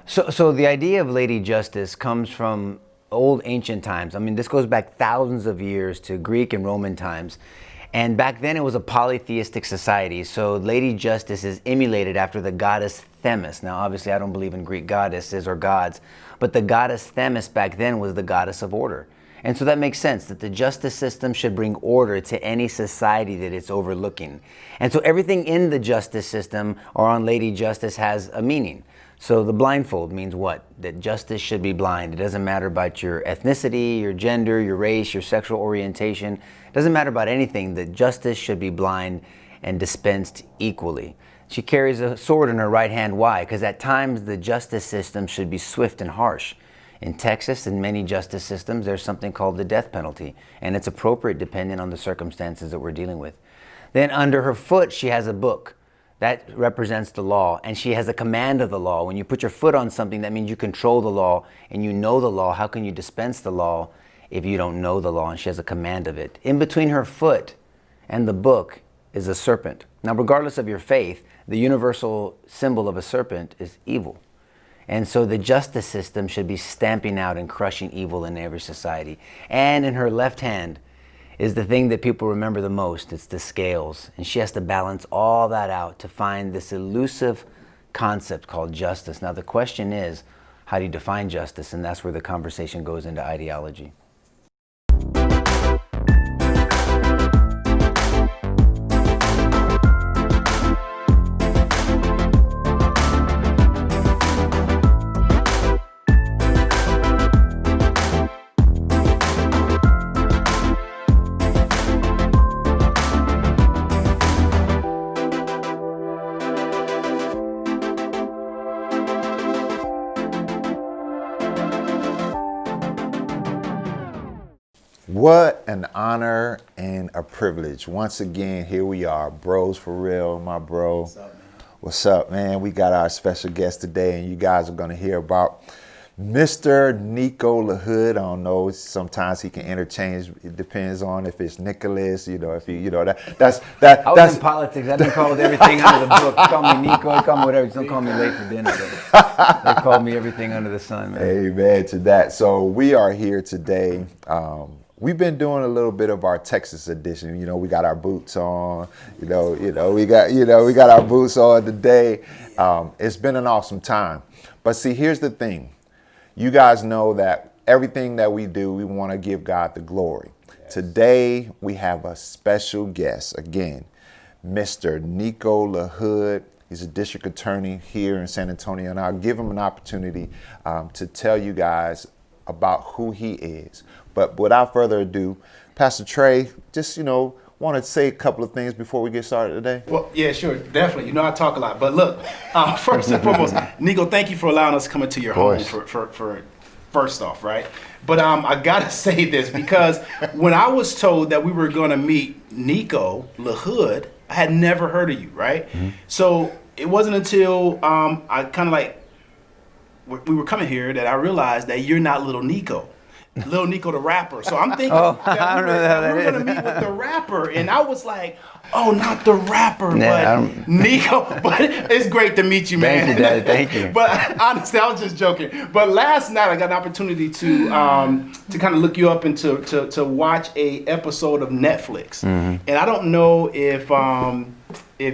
So the idea of Lady Justice comes from old ancient times. I mean, this goes back thousands of years to Greek and Roman times. And back then it was a polytheistic society. So Lady Justice is emulated after the goddess Themis. Now, obviously, I don't believe in Greek goddesses or gods, but the goddess Themis back then was the goddess of order. And so that makes sense that the justice system should bring order to any society that it's overlooking. And so everything in the justice system or on Lady Justice has a meaning. So the blindfold means what? That justice should be blind. It doesn't matter about your ethnicity, your gender, your race, your sexual orientation. It doesn't matter about anything. That justice should be blind and dispensed equally. She carries a sword in her right hand. Why? Because at times the justice system should be swift and harsh. In Texas and many justice systems, there's something called the death penalty, and it's appropriate depending on the circumstances that we're dealing with. Then under her foot, she has a book. That represents the law, and she has a command of the law. When you put your foot on something, that means you control the law and you know the law. How can you dispense the law if you don't know the law? And she has a command of it. In between her foot and the book is a serpent. Now, regardless of your faith, the universal symbol of a serpent is evil. And so the justice system should be stamping out and crushing evil in every society. And in her left hand is the thing that people remember the most. It's the scales. And she has to balance all that out to find this elusive concept called justice. Now the question is, how do you define justice? And that's where the conversation goes into ideology. What an honor and a privilege. Once again, here we are, Bros for Real, my bro. What's up, man? What's up, man? We got our special guest today, and you guys are going to hear about Mr. Nico Lahood. I don't know, sometimes he can interchange. It depends on if it's Nicholas, if I was in politics. I didn't call it everything under the book. They call me Nico, they call me whatever. Just don't call me late for dinner. They call me everything under the sun, man. Amen to that. So we are here today. We've been doing a little bit of our Texas edition. We got our boots on. We got our boots on today. It's been an awesome time. But see, here's the thing. You guys know that everything that we do, we want to give God the glory. Yes. Today, we have a special guest, again, Mr. Nico Lahood. He's a district attorney here in San Antonio, and I'll give him an opportunity to tell you guys about who he is. But without further ado, Pastor Trey, just, want to say a couple of things before we get started today? Well, yeah, sure, definitely. I talk a lot. But look, first and foremost, Nico, thank you for allowing us to come into your home for first off, right? But I got to say this because when I was told that we were going to meet Nico Lahood, I had never heard of you, right? Mm-hmm. So it wasn't until I kind of we were coming here that I realized that you're not little Nico. Little Nico the rapper. So I'm thinking that we were going to meet with the rapper. And I was like, oh, not the rapper, but Nico. But it's great to meet you, man. Thank you, Daddy. Thank you. But honestly, I was just joking. But last night I got an opportunity to kind of look you up and to watch a episode of Netflix. Mm-hmm. And I don't know if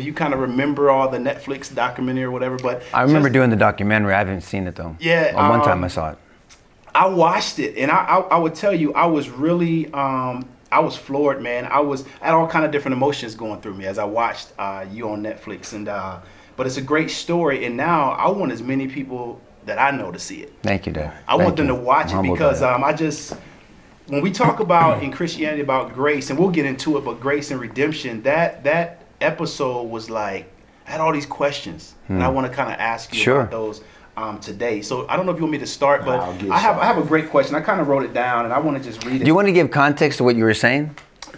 you kind of remember all the Netflix documentary or whatever, but I remember doing the documentary. I haven't seen it though. Yeah. One time I saw it. I watched it, and I would tell you, I was really, I was floored, man. I had all kind of different emotions going through me as I watched you on Netflix, but it's a great story, and now I want as many people that I know to see it. Thank you, Dad. I want them to watch it because when we talk about in Christianity about grace, and we'll get into it, but grace and redemption, that episode was I had all these questions, and I want to kind of ask you about those. Today. So I don't know if you want me to start, but I have a great question. I kind of wrote it down and I want to just read it. Do you want to give context to what you were saying?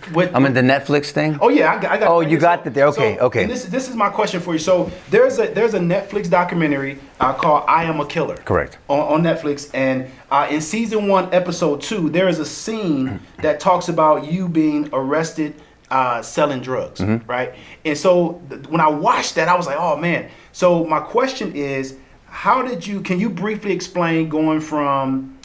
The Netflix thing? Oh yeah, I got Oh, you got it there. Okay, okay. And this is my question for you. So there's a Netflix documentary called I Am a Killer. Correct. On Netflix, and in season 1, episode 2, there is a scene that talks about you being arrested selling drugs, right? And so when I watched that, I was like, oh man. So my question is, Can you briefly explain going from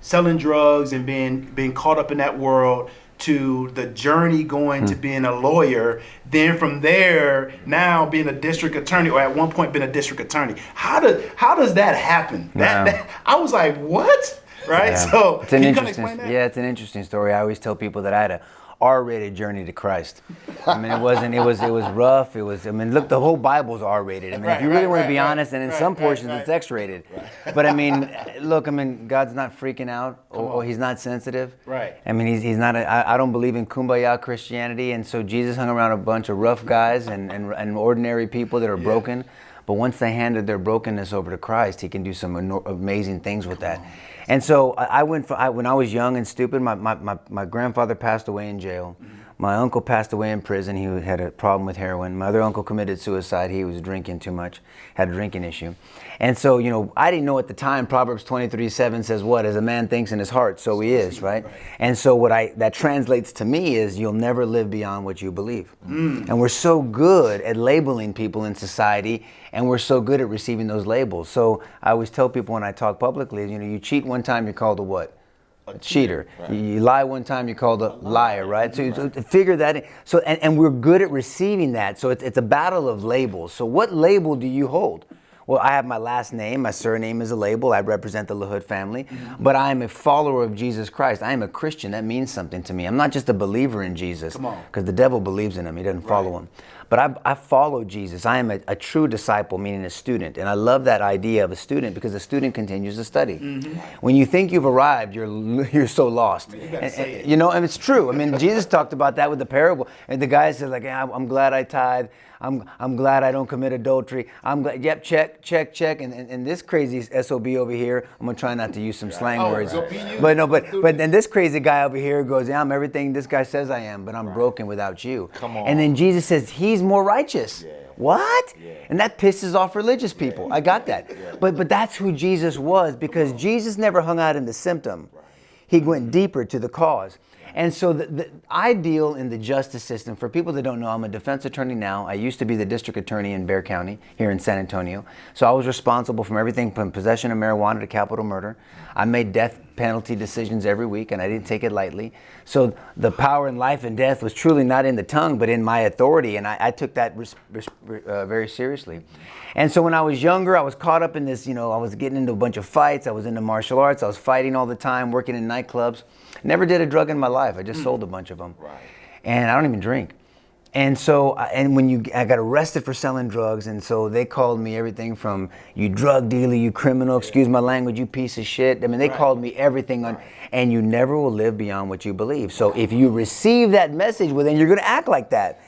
selling drugs and being caught up in that world to the journey going to being a lawyer, then from there now being a district attorney, or at one point being a district attorney? How does that happen? That I was like, what? Right? Yeah. So It's can an you kind of interesting, explain that? yeah, it's an interesting story. I always tell people that I had a R-rated journey to Christ. I mean, it was rough. Look, the whole Bible's R-rated. I mean, if you really want to be honest, and in some portions it's X-rated. But I mean, look, God's not freaking out, or he's not sensitive. Right. I mean, he's not. I don't believe in kumbaya Christianity, and so Jesus hung around a bunch of rough guys and ordinary people that are broken. But once they handed their brokenness over to Christ, he can do some amazing things with that. And so when I was young and stupid, my grandfather passed away in jail. My uncle passed away in prison. He had a problem with heroin. My other uncle committed suicide. He was drinking too much, had a drinking issue. And so, I didn't know at the time, Proverbs 23:7 says what? As a man thinks in his heart, so he is, right? And so that translates to me is you'll never live beyond what you believe. And we're so good at labeling people in society, and we're so good at receiving those labels. So I always tell people when I talk publicly, you cheat one time, you're called a what? A cheater. Right. You lie one time, you're called a liar, right? So figure that in. So and we're good at receiving that. So it's a battle of labels. So what label do you hold? Well, I have my last name. My surname is a label. I represent the Lahood family. But I am a follower of Jesus Christ. I am a Christian. That means something to me. I'm not just a believer in Jesus. Because the devil believes in him. He doesn't follow him. But I follow Jesus. I am a true disciple, meaning a student. And I love that idea of a student because a student continues to study. When you think you've arrived, you're so lost. And it's true. I mean, Jesus talked about that with the parable. And the guy says, like, I'm glad I tithe. I'm glad I don't commit adultery. I'm glad. Yep, check. And this crazy SOB over here, I'm gonna try not to use some slang words. But then this crazy guy over here goes, yeah, I'm everything this guy says I am, but I'm broken without you. Come on. And then Jesus says he's more righteous. Yeah. What? Yeah. And that pisses off religious people. I got that. But that's who Jesus was, because Jesus never hung out in the symptom. He went deeper to the cause. And so I deal in the justice system. For people that don't know, I'm a defense attorney now. I used to be the district attorney in Bexar County here in San Antonio. So I was responsible from everything from possession of marijuana to capital murder. I made death penalty decisions every week, and I didn't take it lightly. So the power in life and death was truly not in the tongue, but in my authority, and I took that very seriously. And so when I was younger, I was caught up in this, I was getting into a bunch of fights. I was into martial arts. I was fighting all the time, working in nightclubs. Never did a drug in my life. I just sold a bunch of them. Right. And I don't even drink. And so, I got arrested for selling drugs, and so they called me everything from you drug dealer, you criminal, excuse my language, you piece of shit. I mean, they called me everything, and you never will live beyond what you believe. So if you receive that message, well, then you're going to act like that.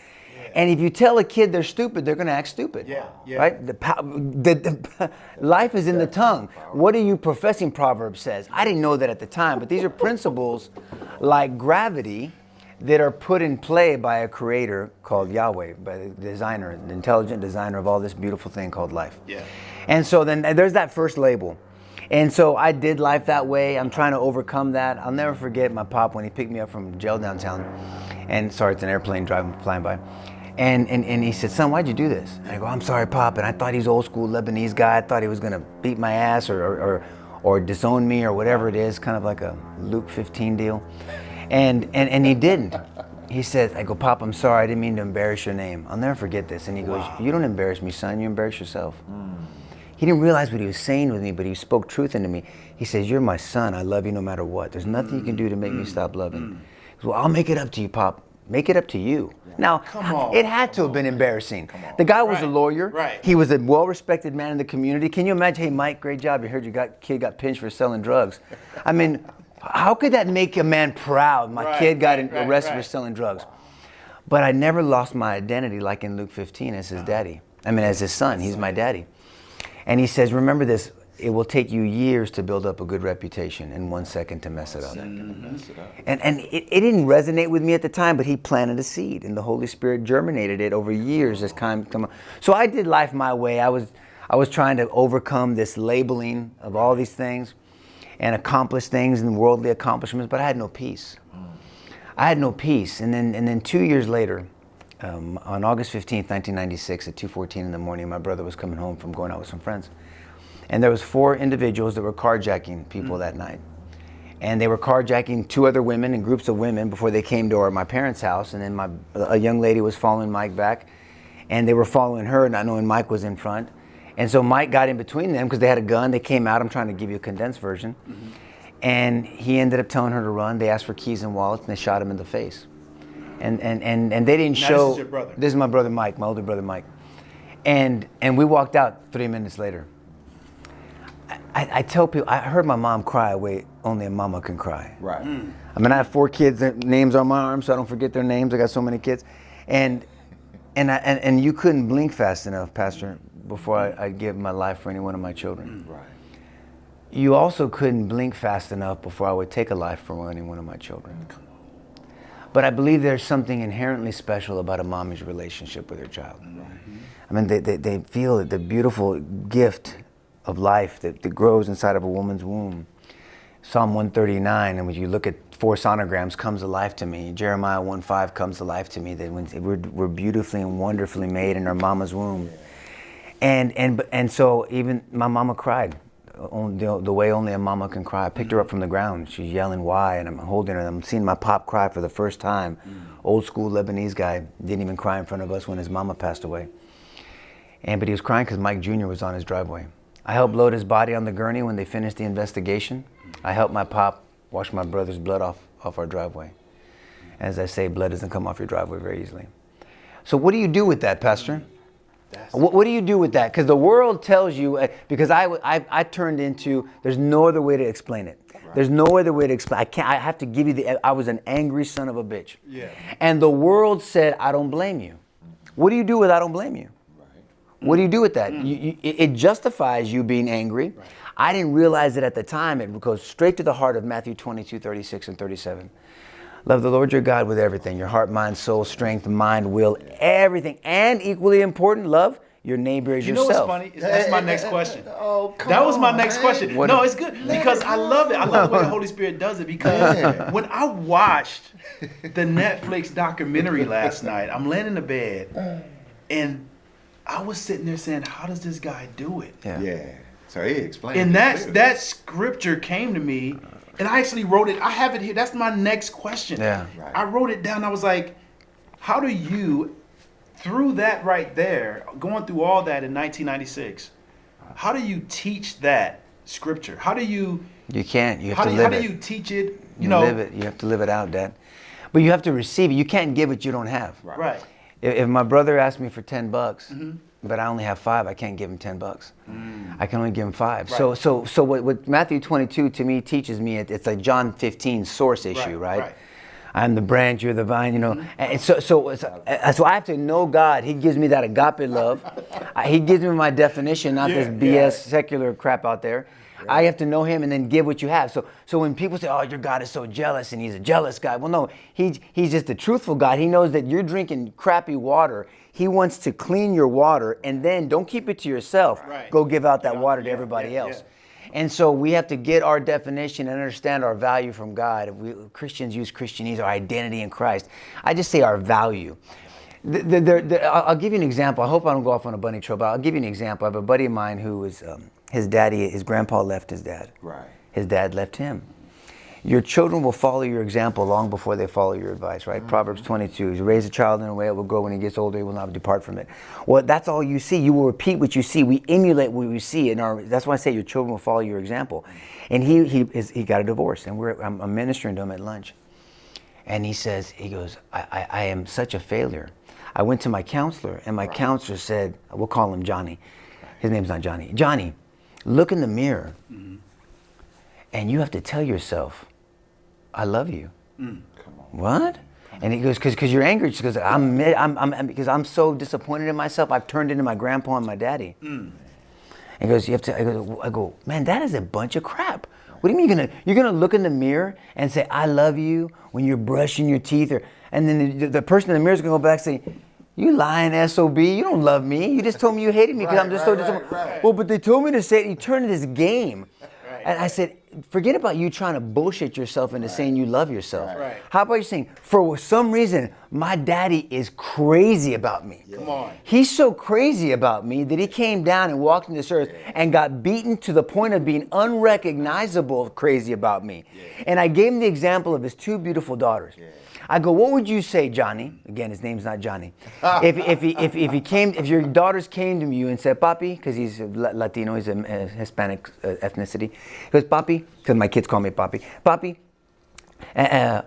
And if you tell a kid they're stupid, they're going to act stupid. Right? Life is in the tongue. What are you professing? Proverbs says. I didn't know that at the time, but these are principles like gravity that are put in play by a creator called Yahweh, by the designer, the intelligent designer of all this beautiful thing called life. And so then there's that first label. And so I did life that way. I'm trying to overcome that. I'll never forget my pop when he picked me up from jail downtown. And sorry, it's an airplane flying by. And he said, son, why'd you do this? And I go, I'm sorry, Pop. And I thought he's old school Lebanese guy. I thought he was going to beat my ass or disown me or whatever it is, kind of like a Luke 15 deal. And he didn't. He said, I go, Pop, I'm sorry. I didn't mean to embarrass your name. I'll never forget this. And he goes, you don't embarrass me, son. You embarrass yourself. He didn't realize what he was saying with me, but he spoke truth into me. He says, you're my son. I love you no matter what. There's nothing you can do to make me stop loving. He goes, well, I'll make it up to you, Pop. Make it up to you. Now, it had to have been embarrassing. The guy was a lawyer. He was a well-respected man in the community. Can you imagine, hey, Mike, great job. You heard your kid got pinched for selling drugs. I mean, how could that make a man proud? My kid got arrested for selling drugs. But I never lost my identity like in Luke 15 as his daddy. I mean, as his son. He's my daddy. And he says, remember this, it will take you years to build up a good reputation and 1 second to mess it up. And it didn't resonate with me at the time, but he planted a seed and the Holy Spirit germinated it over years as time come on. So I did life my way. I was trying to overcome this labeling of all these things and accomplish things and worldly accomplishments, but I had no peace. I had no peace. And then 2 years later, on August 15th, 1996 at 2:14 in the morning, my brother was coming home from going out with some friends. And there was 4 individuals that were carjacking people that night. And they were carjacking 2 other women and groups of women before they came to my parents' house. And then a young lady was following Mike back, and they were following her, not knowing Mike was in front. And so Mike got in between them because they had a gun. They came out. I'm trying to give you a condensed version. And he ended up telling her to run. They asked for keys and wallets, and they shot him in the face. And they didn't show. This is your brother. This is my brother Mike, my older brother Mike. And we walked out 3 minutes later. I tell people, I heard my mom cry a way only a mama can cry. Right. I mean, I have 4 kids, their names on my arm, so I don't forget their names. I got so many kids. And you couldn't blink fast enough, Pastor, before I'd give my life for any one of my children. Right. You also couldn't blink fast enough before I would take a life for any one of my children. But I believe there's something inherently special about a mommy's relationship with her child. I mean, they feel the beautiful gift of life that grows inside of a woman's womb. Psalm 139, and when you look at 4 sonograms, comes to life to me. Jeremiah 1:5 comes to life to me, that when we're beautifully and wonderfully made in our mama's womb. And so even my mama cried the way only a mama can cry. I picked her up from the ground. She's yelling, why? And I'm holding her, and I'm seeing my pop cry for the first time. Old school Lebanese guy, didn't even cry in front of us when his mama passed away. But he was crying because Mike Jr. was on his driveway. I helped load his body on the gurney when they finished the investigation. I helped my pop wash my brother's blood off our driveway. As I say, blood doesn't come off your driveway very easily. So what do you do with that, Pastor? What do you do with that? Because the world tells you, because I turned into, there's no other way to explain it. Right. There's no other way to explain. I have to give you I was an angry son of a bitch. Yeah. And the world said, I don't blame you. What do you do with I don't blame you? What do you do with that? It justifies you being angry. Right. I didn't realize it at the time. It goes straight to the heart of Matthew 22:36 and 37. Love the Lord your God with everything, your heart, mind, soul, strength, mind, will, everything. And equally important, love your neighbor as yourself. You know what's funny? That's my next question. That was my next question. No, it's good because I love it. I love the way the Holy Spirit does it because when I watched the Netflix documentary last night, I'm laying in the bed and I was sitting there saying, how does this guy do it? Yeah. So he explained. And that scripture came to me, and I actually wrote it. I have it here. That's my next question. Yeah. Right. I wrote it down. I was like, how do you, through that right there, going through all that in 1996, how do you teach that scripture? How do you? You can't. You have to live it. How do you teach it? You live it. You have to live it out, Dad. But you have to receive it. You can't give what you don't have. Right. If my brother asked me for $10, but I only have 5, I can't give him $10. I can only give him 5. Right. So what Matthew 22 to me teaches me, it's like John 15 source issue, right? I'm the branch, you're the vine, you know. And so I have to know God. He gives me that agape love. He gives me my definition, not this BS secular crap out there. I have to know him and then give what you have. So when people say, oh, your God is so jealous and he's a jealous God. Well, no, he's just a truthful God. He knows that you're drinking crappy water. He wants to clean your water, and then don't keep it to yourself. Right. Go give out that water to everybody else. And so we have to get our definition and understand our value from God. Christians use Christianese, our identity in Christ. I just say our value. I'll give you an example. I hope I don't go off on a bunny trail, but I'll give you an example. I have a buddy of mine who was, his grandpa left his dad. Right. His dad left him. Your children will follow your example long before they follow your advice, right? Proverbs 22, you raise a child in a way it will grow. When he gets older, he will not depart from it. Well, that's all you see. You will repeat what you see. We emulate what we see. That's why I say your children will follow your example. And he got a divorce, and I'm ministering to him at lunch. And he goes, I am such a failure. I went to my counselor, and my counselor said, we'll call him Johnny. His name's not Johnny. Johnny, look in the mirror, and you have to tell yourself, I love you. Come on. What? And he goes, because you're angry. She goes, because I'm so disappointed in myself. I've turned into my grandpa and my daddy. And he goes, you have to. I go, man, that is a bunch of crap. What do you mean you're gonna look in the mirror and say I love you when you're brushing your teeth, and then the person in the mirror is gonna go back and say, you lying SOB, you don't love me. You just told me you hated me because I'm just so disappointed. Right. Well, but they told me to say it. You turned this game. And I said, forget about you trying to bullshit yourself into saying you love yourself. How about you saying, for some reason, my daddy is crazy about me. Come on. He's so crazy about me that he came down and walked in this earth and got beaten to the point of being unrecognizable crazy about me. And I gave him the example of his two beautiful daughters. I go, what would you say, Johnny? Again, his name's not Johnny. If your daughters came to you and said, Papi, because he's Latino, he's a Hispanic ethnicity. He goes, Papi, because my kids call me Papi. Papi,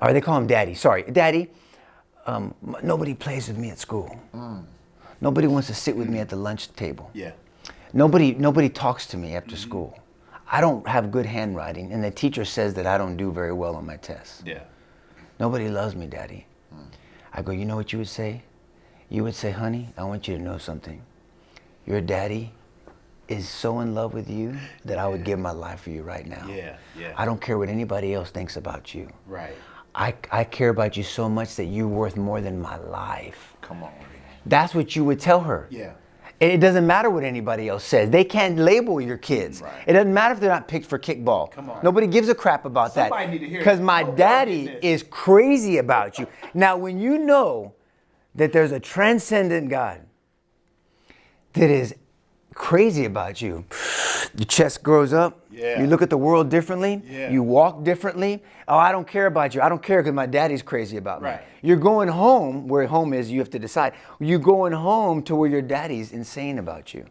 or they call him Daddy. Sorry, Daddy. Nobody plays with me at school. Nobody wants to sit with me at the lunch table. Yeah. Nobody talks to me after school. I don't have good handwriting, and the teacher says that I don't do very well on my tests. Yeah. Nobody loves me, Daddy. I go, you know what you would say? You would say, honey, I want you to know something. Your daddy is so in love with you that I would give my life for you right now. Yeah. I don't care what anybody else thinks about you. Right. I care about you so much that you're worth more than my life. Come on. That's what you would tell her. Yeah. It doesn't matter what anybody else says. They can't label your kids. Right. It doesn't matter if they're not picked for kickball. Come on. Nobody gives a crap about Somebody that. need to hear Because that. my Nobody daddy getting this. is crazy about you. Now, when you know that there's a transcendent God that is crazy about you, your chest grows up. Yeah. You look at the world differently. Yeah. You walk differently. Oh, I don't care about you. I don't care because my daddy's crazy about me. Right. You're going home, where home is, you have to decide. You're going home to where your daddy's insane about you.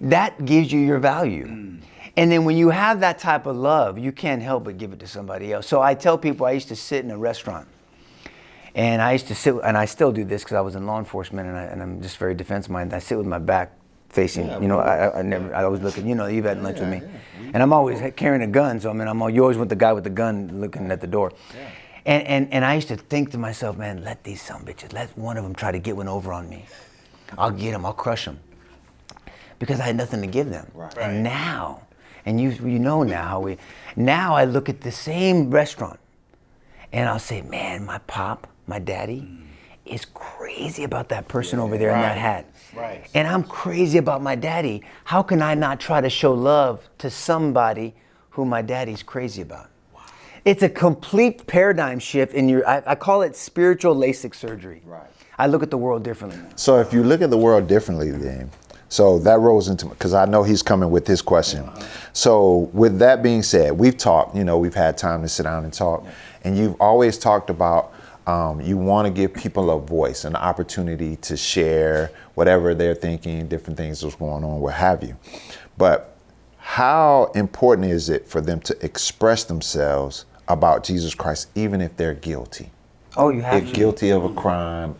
That gives you your value. And then when you have that type of love, you can't help but give it to somebody else. So I tell people, I used to sit in a restaurant. And I used to sit, and I still do this because I was in law enforcement and I'm just very defense-minded. I sit with my back facing, I always look at, you've had lunch with me. And I'm always carrying a gun, so you always want the guy with the gun looking at the door. Yeah. And I used to think to myself, man, let these sumbitches, let one of them try to get one over on me. I'll get them, I'll crush them. Because I had nothing to give them. Right. And now, and you know now, now I look at the same restaurant and I'll say, man, my daddy is crazy about that person over there in that hat. Right. And I'm crazy about my daddy. How can I not try to show love to somebody who my daddy's crazy about? Wow. It's a complete paradigm shift in I call it spiritual LASIK surgery. Right. I look at the world differently now. So if you look at the world differently, then, so that rolls into, because I know he's coming with his question. So with that being said, we've talked, we've had time to sit down and talk, and you've always talked about you want to give people a voice, an opportunity to share whatever they're thinking, different things that's going on, what have you. But how important is it for them to express themselves about Jesus Christ, even if they're guilty? Oh, you have If to. guilty of a crime,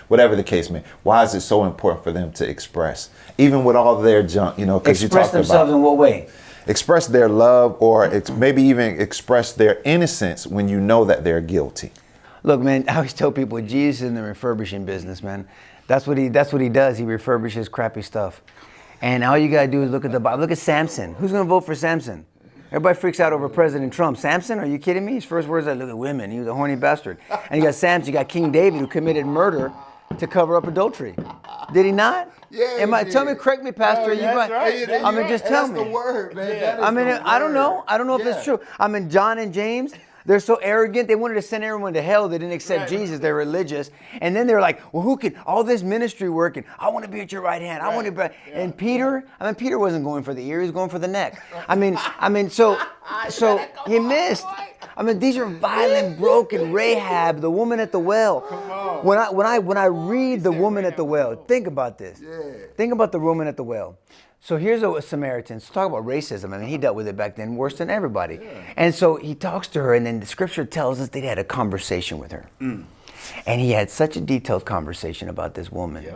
whatever the case may. Why is it so important for them to express, even with all their junk? Because you Express talked themselves about in what way? express their love, or maybe even express their innocence when you know that they're guilty. Look, man, I always tell people Jesus is in the refurbishing business, man. That's what he does. He refurbishes crappy stuff. And all you gotta do is look at the Bible. Look at Samson. Who's gonna vote for Samson? Everybody freaks out over President Trump. Samson, are you kidding me? His first words are, look at women. He was a horny bastard. And you got Samson, you got King David, who committed murder to cover up adultery. Did he not? Yeah, Tell me, correct me, Pastor. that's right. Just tell me. That's the word, man. Yeah. That is I don't know. I don't know if Yeah. it's true. John and James, they're so arrogant. They wanted to send everyone to hell. They didn't accept Right. Jesus. They're religious. And then they're like, well, who can, all this ministry work, and I want to be at your right hand. I want to be. And Peter, Peter wasn't going for the ear. He was going for the neck. So he missed. These are violent, broken. Rahab, the woman at the well. When I read the woman at the well, think about this. Think about the woman at the well. So here's a Samaritan. So talk about racism. He dealt with it back then worse than everybody. Yeah. And so he talks to her, and then the scripture tells us that he had a conversation with her. And he had such a detailed conversation about this woman.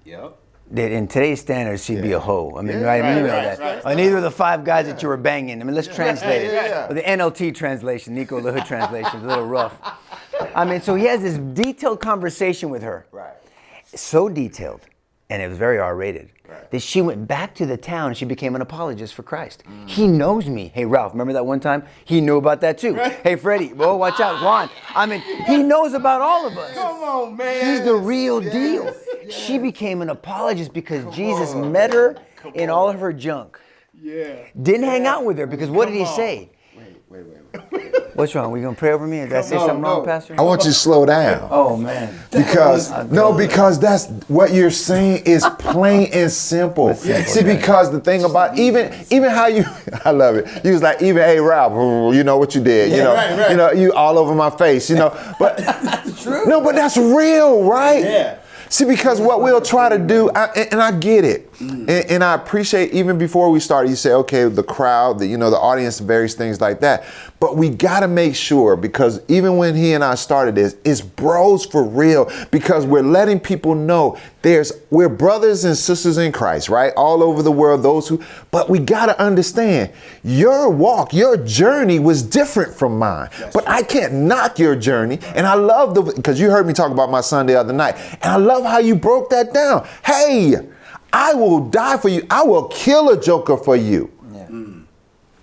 Yep. That in today's standards, she'd be a hoe. Right? Right. And these were the 5 guys that you were banging. Let's translate it. The NLT translation, Nico Lahood translation, is a little rough. So he has this detailed conversation with her. Right. So detailed, and it was very R-rated, that she went back to the town and she became an apologist for Christ. He knows me. Hey, Ralph, remember that one time? He knew about that too. Right. Hey, Freddie, watch out. Juan. He knows about all of us. Come on, man. He's the real deal. Yes. She became an apologist because Jesus met her in all of her junk. Yeah. Didn't hang out with her because what did he say? Wait. What's wrong? We gonna pray over me? Did I say something wrong, Pastor? I want you to slow down. Oh man. Because that's what you're saying is plain and simple. See, because the thing about even how you, I love it. You was like, even, hey Ralph, you know what you did, you know, you all over my face, but That's true. no, but that's real, right? Yeah. See, because what we'll try to do, and I get it, and I appreciate, even before we started, you say, okay, the crowd, the audience, various things like that. But we got to make sure, because even when he and I started this, it's bros for real, because we're letting people know we're brothers and sisters in Christ, right? All over the world, but we got to understand your walk, your journey was different from mine, but I can't knock your journey. And I love because you heard me talk about my son the other night, and I love how you broke that down. Hey, I will die for you. I will kill a joker for you.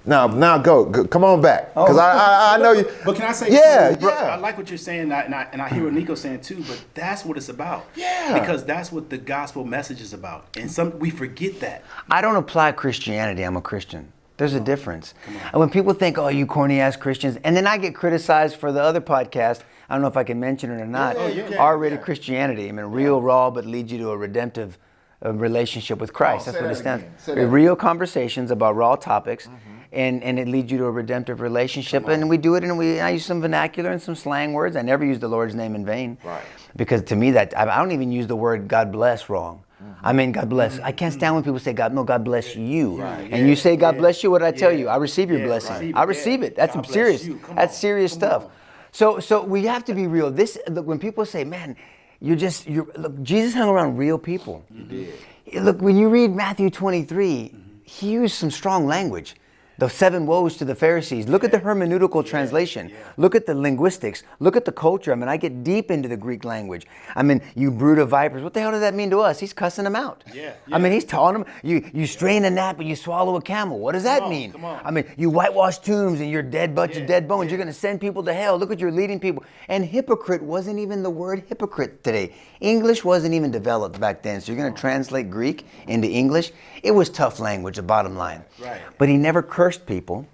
Now go. Come on back, because I know you. But can I say? Yeah. I like what you're saying, and I hear what Nico's saying too. But that's what it's about. Yeah. Because that's what the gospel message is about, and we forget that. I don't apply Christianity. I'm a Christian. There's a difference. And when people think, oh, you corny ass Christians, and then I get criticized for the other podcast. I don't know if I can mention it or not. R-rated Christianity. I mean, real, raw, but leads you to a redemptive relationship with Christ. That's what it stands for. Real conversations about raw topics. And it leads you to a redemptive relationship. And we do it, and I use some vernacular and some slang words. I never use the Lord's name in vain. Right. Because to me, I don't even use the word God bless wrong. I mean, God bless. I can't stand when people say, God bless you. Right. And you say, God bless you, what did I tell you? I receive your blessing. I receive it. That's some serious. That's serious stuff. So we have to be real. Look, when people say, man, look, Jesus hung around real people. He did. Look, when you read Matthew 23, he used some strong language. The 7 woes to the Pharisees. Look at the hermeneutical translation. Look at the linguistics. Look at the culture. I mean, I get deep into the Greek language. I mean, you brood of vipers. What the hell does that mean to us? He's cussing them out. I mean, he's telling them, you strain a gnat, but you swallow a camel. What does that mean? I mean, you whitewash tombs and you're dead bunch of dead bones. You're going to send people to hell. Look at you're leading people. And hypocrite wasn't even the word hypocrite today. English wasn't even developed back then. So you're going to translate Greek into English. It was tough language, the bottom line. Right. But he never cursed people.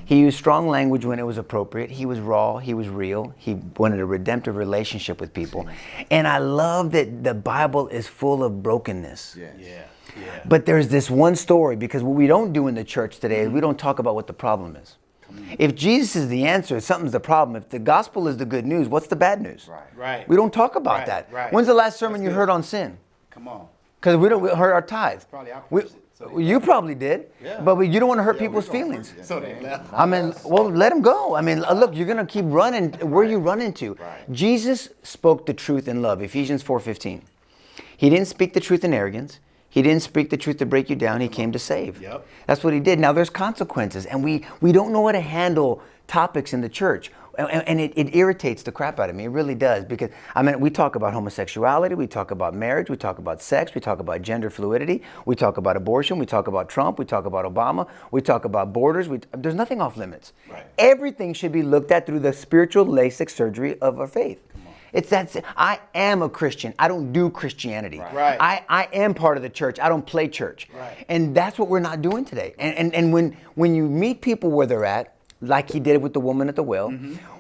He used strong language when it was appropriate. He was raw. He was real. He wanted a redemptive relationship with people. And I love that the Bible is full of brokenness. But there's this one story, because what we don't do in the church today is we don't talk about what the problem is. If Jesus is the answer, something's the problem. If the gospel is the good news, what's the bad news? Right. We don't talk about that. Right. When's the last sermon you heard on sin? Come on. Because we heard our tithe. You probably did, but you don't want to hurt people's feelings. So they left. I mean, well, let them go. I mean, look, you're going to keep running. Where you run into? Right. Jesus spoke the truth in love, Ephesians 4:15. He didn't speak the truth in arrogance. He didn't speak the truth to break you down. He came to save. That's what he did. Now, there's consequences, and we don't know how to handle topics in the church. And it irritates the crap out of me. It really does. Because, I mean, we talk about homosexuality, we talk about marriage, we talk about sex, we talk about gender fluidity, we talk about abortion, we talk about Trump, we talk about Obama, we talk about borders. There's nothing off limits. Right. Everything should be looked at through the spiritual LASIK surgery of our faith. I am a Christian. I don't do Christianity. Right. I am part of the church. I don't play church. Right. And that's what we're not doing today. And when you meet people where they're at, like he did with the woman at the well.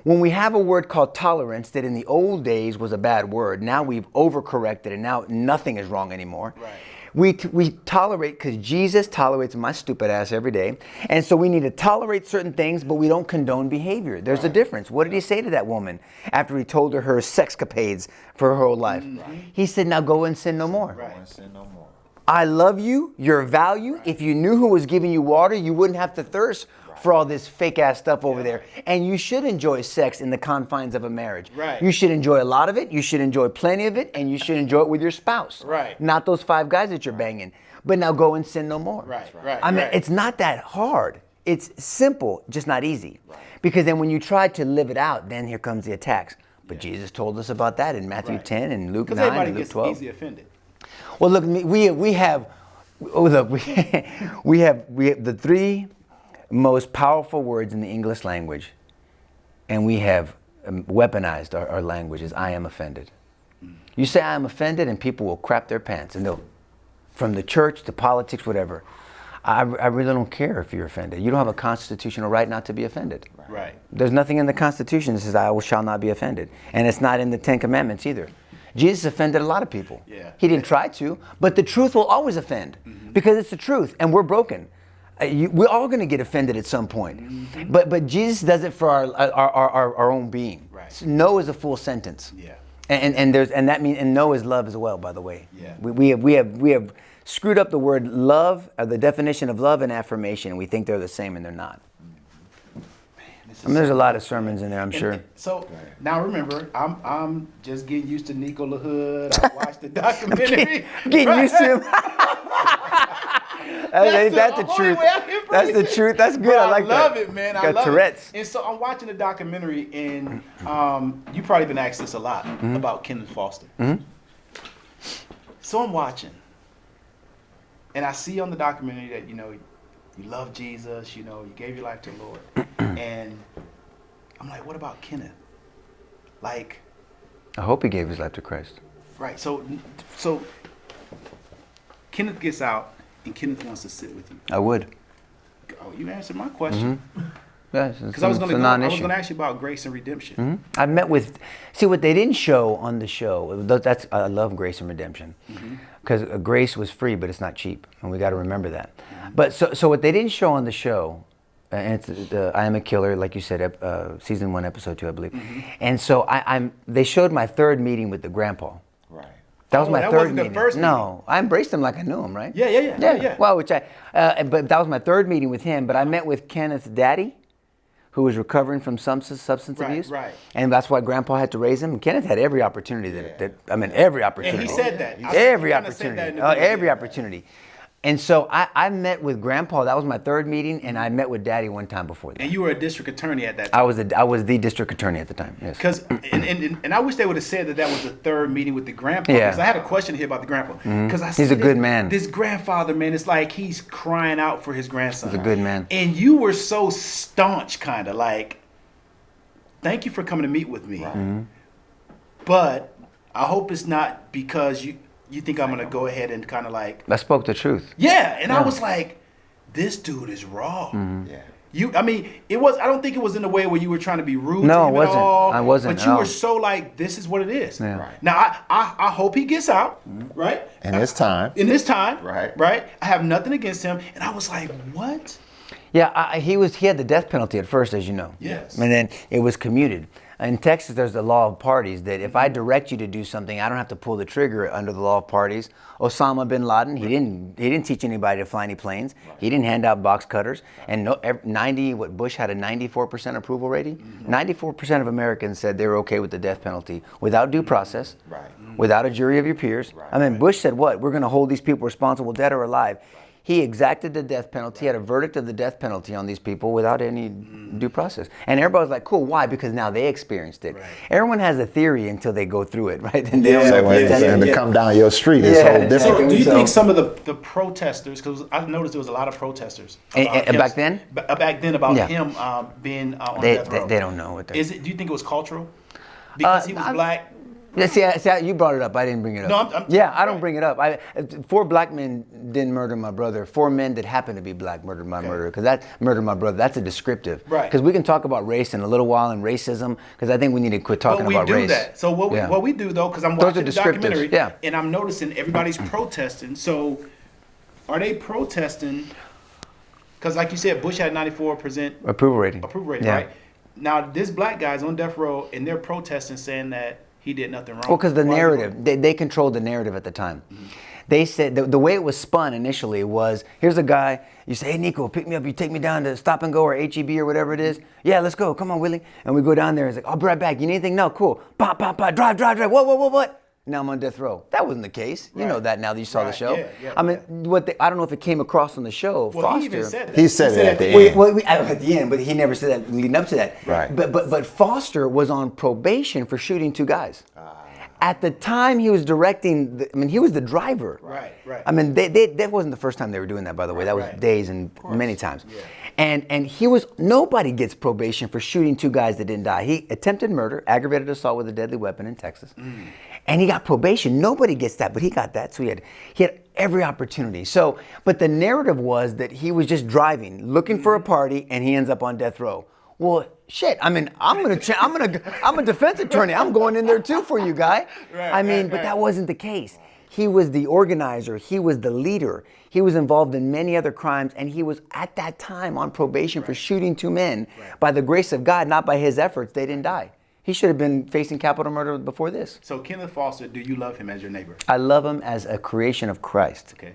When we have a word called tolerance that in the old days was a bad word, now we've overcorrected and now nothing is wrong anymore. Right. We tolerate because Jesus tolerates my stupid ass every day. And so we need to tolerate certain things, but we don't condone behavior. There's a difference. What did he say to that woman after he told her sexcapades for her whole life? He said, now go and sin no more. I love you, your value. If you knew who was giving you water, you wouldn't have to thirst for all this fake ass stuff over there. And you should enjoy sex in the confines of a marriage. Right. You should enjoy a lot of it. You should enjoy plenty of it. And you should enjoy it with your spouse. Right. Not those 5 guys that you're banging. But now go and sin no more. Right. I mean, it's not that hard. It's simple, just not easy. Right. Because then when you try to live it out, then here comes the attacks. But Jesus told us about that in Matthew 10 and Luke 9 and Luke 12. Easily offended. Well, look, we have the 3 most powerful words in the English language, and we have weaponized our language is I am offended. You say I am offended and people will crap their pants, and they'll, from the church to politics, whatever. I really don't care if you're offended. You don't have a constitutional right not to be offended. Right. There's nothing in the Constitution that says I shall not be offended. And it's not in the Ten Commandments either. Jesus offended a lot of people. Yeah. He didn't try to, but the truth will always offend because it's the truth and we're broken. We're all going to get offended at some point. But Jesus does it for our own being. Right. So no is a full sentence. Yeah. And that means no is love as well, by the way. Yeah. We have screwed up the word love, or the definition of love and affirmation, and we think they're the same, and they're not. There's a lot of sermons in there, I'm sure. So now remember, I'm just getting used to Nico Lahood. I watched the documentary. Getting used to him. Ain't that the truth? That's the truth. That's good. Bro, I like that. I love it, man. I love Tourette's. it. And so I'm watching the documentary, and you've probably been asked this a lot about Kenneth Foster. So I'm watching, and I see on the documentary that, you love Jesus, you gave your life to the Lord. And I'm like, what about Kenneth? Like, I hope he gave his life to Christ. right, so Kenneth gets out, and Kenneth wants to sit with you. I would. Oh, you answered my question. Yeah, Because I was going to ask you about grace and redemption. I met with, see what they didn't show on the show. I love grace and redemption, because grace was free, but it's not cheap, and we got to remember that. But so what they didn't show on the show, and it's I Am a Killer, like you said, season 1, episode 2, I believe. And so they showed my third meeting with the grandpa. Right. That was my that third wasn't the meeting. first No, I embraced him like I knew him, right? Yeah. Well, but that was my third meeting with him. But I met with Kenneth's daddy, who was recovering from some substance abuse. Right. And that's why Grandpa had to raise him. And Kenneth had every opportunity every opportunity. And he said that. Every He kinda said that in opportunity. the video. Every opportunity. And so I met with Grandpa. That was my third meeting, and I met with Daddy one time before that. And you were a district attorney at that time. I was the district attorney at the time. Yes. Because and I wish they would have said that was the third meeting with the grandpa. Yeah. Because I had a question here about the grandpa. Because He's a good man. This grandfather, man, it's like he's crying out for his grandson. He's a good man. And you were so staunch, kind of like, thank you for coming to meet with me. Right. But I hope it's not because you think I'm going to go ahead and kind of like... I spoke the truth. Yeah, and I was like, this dude is raw. Yeah. I don't think it was in a way where you were trying to be rude to No, him it wasn't. at all. I wasn't But at you all. were so like, this is what it is. Yeah. Right. Now, I hope he gets out, right? And it's time. In this time. Right. Right? I have nothing against him. And I was like, what? Yeah, he had the death penalty at first, as you know. Yes. And then it was commuted. In Texas, there's the law of parties that if I direct you to do something, I don't have to pull the trigger under the law of parties. Osama bin Laden, he didn't teach anybody to fly any planes. Right. He didn't hand out box cutters. And Bush had a 94% approval rating. 94% of Americans said they were okay with the death penalty without due process, without a jury of your peers. Bush said, what? We're going to hold these people responsible, dead or alive. He exacted the death penalty. He had a verdict of the death penalty on these people without any due process. And everybody was like, cool, why? Because now they experienced it. Right. Everyone has a theory until they go through it, right? And And to come down your street is so different. So do you think some of the protesters, because I've noticed there was a lot of protesters. Back then? Back then about him being on death row. They don't know what they're... Do you think it was cultural? Because he was black? Yeah, see, you brought it up. I didn't bring it up. No, I don't bring it up. 4 black men didn't murder my brother. 4 men that happened to be black murdered my murderer. Because that murdered my brother. That's a descriptive. Right. Because we can talk about race in a little while and racism. Because I think we need to quit talking about race. We do that. So what we do though, because I'm watching the documentary, and I'm noticing everybody's protesting. So are they protesting? Because like you said, Bush had 94% approval rating. Right? Now this black guy's on death row, and they're protesting, saying that he did nothing wrong. Well, because the narrative, they controlled the narrative at the time. They said, the way it was spun initially was, here's a guy, you say, hey, Nico, pick me up, you take me down to Stop and Go or HEB or whatever it is. Yeah, let's go, come on, Willie. And we go down there, he's like, I'll be right back, you need anything? No, cool. Pop, drive, what? Now I'm on death row. That wasn't the case. You know that now that you saw the show. Yeah, I don't know if it came across on the show. Well, Foster. he even said that. He said it at the end. At the end, but he never said that leading up to that. Right. But Foster was on probation for shooting 2 guys. At the time he was directing, he was the driver. Right. That wasn't the first time they were doing that, by the way. That was days and many times. Yeah. And nobody gets probation for shooting 2 guys that didn't die. He attempted murder, aggravated assault with a deadly weapon in Texas. And he got probation. Nobody gets that, but he got that. So he had every opportunity. So, but the narrative was that he was just driving, looking for a party, and he ends up on death row. Well, shit. I mean, I'm a defense attorney. I'm going in there too for you, guy. But that wasn't the case. He was the organizer. He was the leader. He was involved in many other crimes, and he was at that time on probation for shooting 2 men. By the grace of God, not by his efforts, they didn't die. He should have been facing capital murder before this. So Kenneth Foster, do you love him as your neighbor? I love him as a creation of Christ. Okay.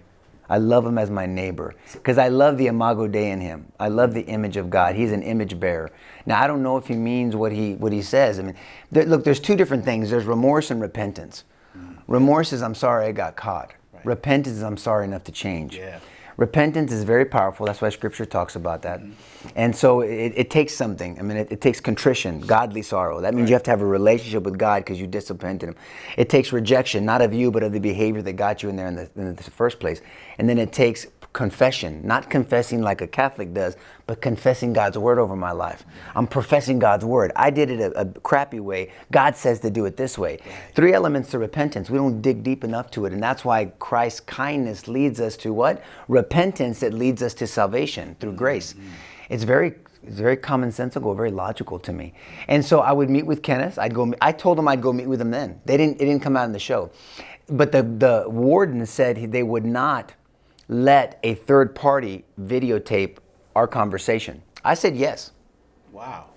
I love him as my neighbor because I love the imago Dei in him. I love the image of God. He's an image bearer. Now, I don't know if he means what he says. I mean, look, there's 2 different things. There's remorse and repentance. Remorse is, I'm sorry I got caught. Right. Repentance is, I'm sorry enough to change. Yeah. Repentance is very powerful. That's why Scripture talks about that. And so it takes something. I mean, it takes contrition, godly sorrow. That means you have to have a relationship with God because you disappointed him. It takes rejection, not of you, but of the behavior that got you in there in the first place. And then it takes confession, not confessing like a Catholic does, but confessing God's word over my life. I'm professing God's word. I did it a crappy way. God says to do it this way. 3 elements to repentance. We don't dig deep enough to it. And that's why Christ's kindness leads us to what? Repentance that leads us to salvation through grace. It's very commonsensical, very logical to me. And so I would meet with Kenneth. I told him I'd go meet with him then. It didn't come out in the show. But the warden said they would not let a third party videotape our conversation. I said yes. Wow.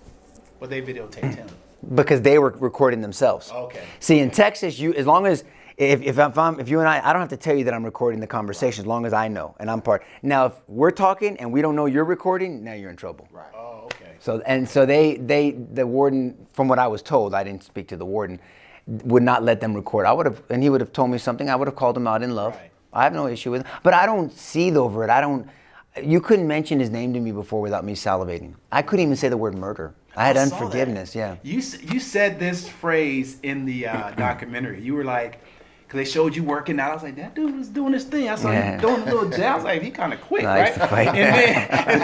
But they videotaped him. Because they were recording themselves. Okay. See, in Texas, as long as if you and I don't have to tell you that I'm recording the conversation as long as I know and I'm part. Now, if we're talking and we don't know you're recording, now you're in trouble. Right. Oh, okay. So the warden, from what I was told, I didn't speak to the warden, would not let them record. And he would have told me something. I would have called him out in love. Right. I have no issue with it, but I don't seethe over it. You couldn't mention his name to me before without me salivating. I couldn't even say the word murder. I had unforgiveness, yeah. You said this phrase in the documentary. You were like, because they showed you working out. I was like, that dude was doing his thing. I saw him doing a little jab. I was like, he kind of quick, right? To fight. And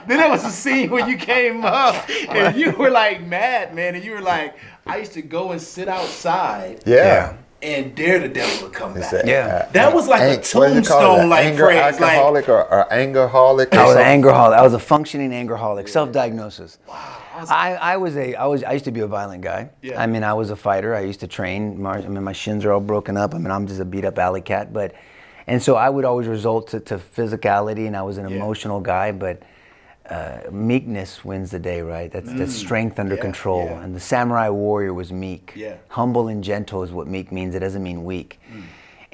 then there was a scene where you came up and you were like mad, man. And you were like, I used to go and sit outside. Yeah. And dare the devil to come back. That was like a tombstone-like phrase. Alcoholic or angerholic? I was an angerholic. I was a functioning angerholic. Self-diagnosis. Wow. I used to be a violent guy. Yeah. I mean, I was a fighter. I used to train. My shins are all broken up. I mean, I'm just a beat-up alley cat. And so I would always resort to physicality, and I was an emotional guy. But meekness wins the day, right? That's strength under control. Yeah. And the samurai warrior was meek. Yeah. Humble and gentle is what meek means. It doesn't mean weak.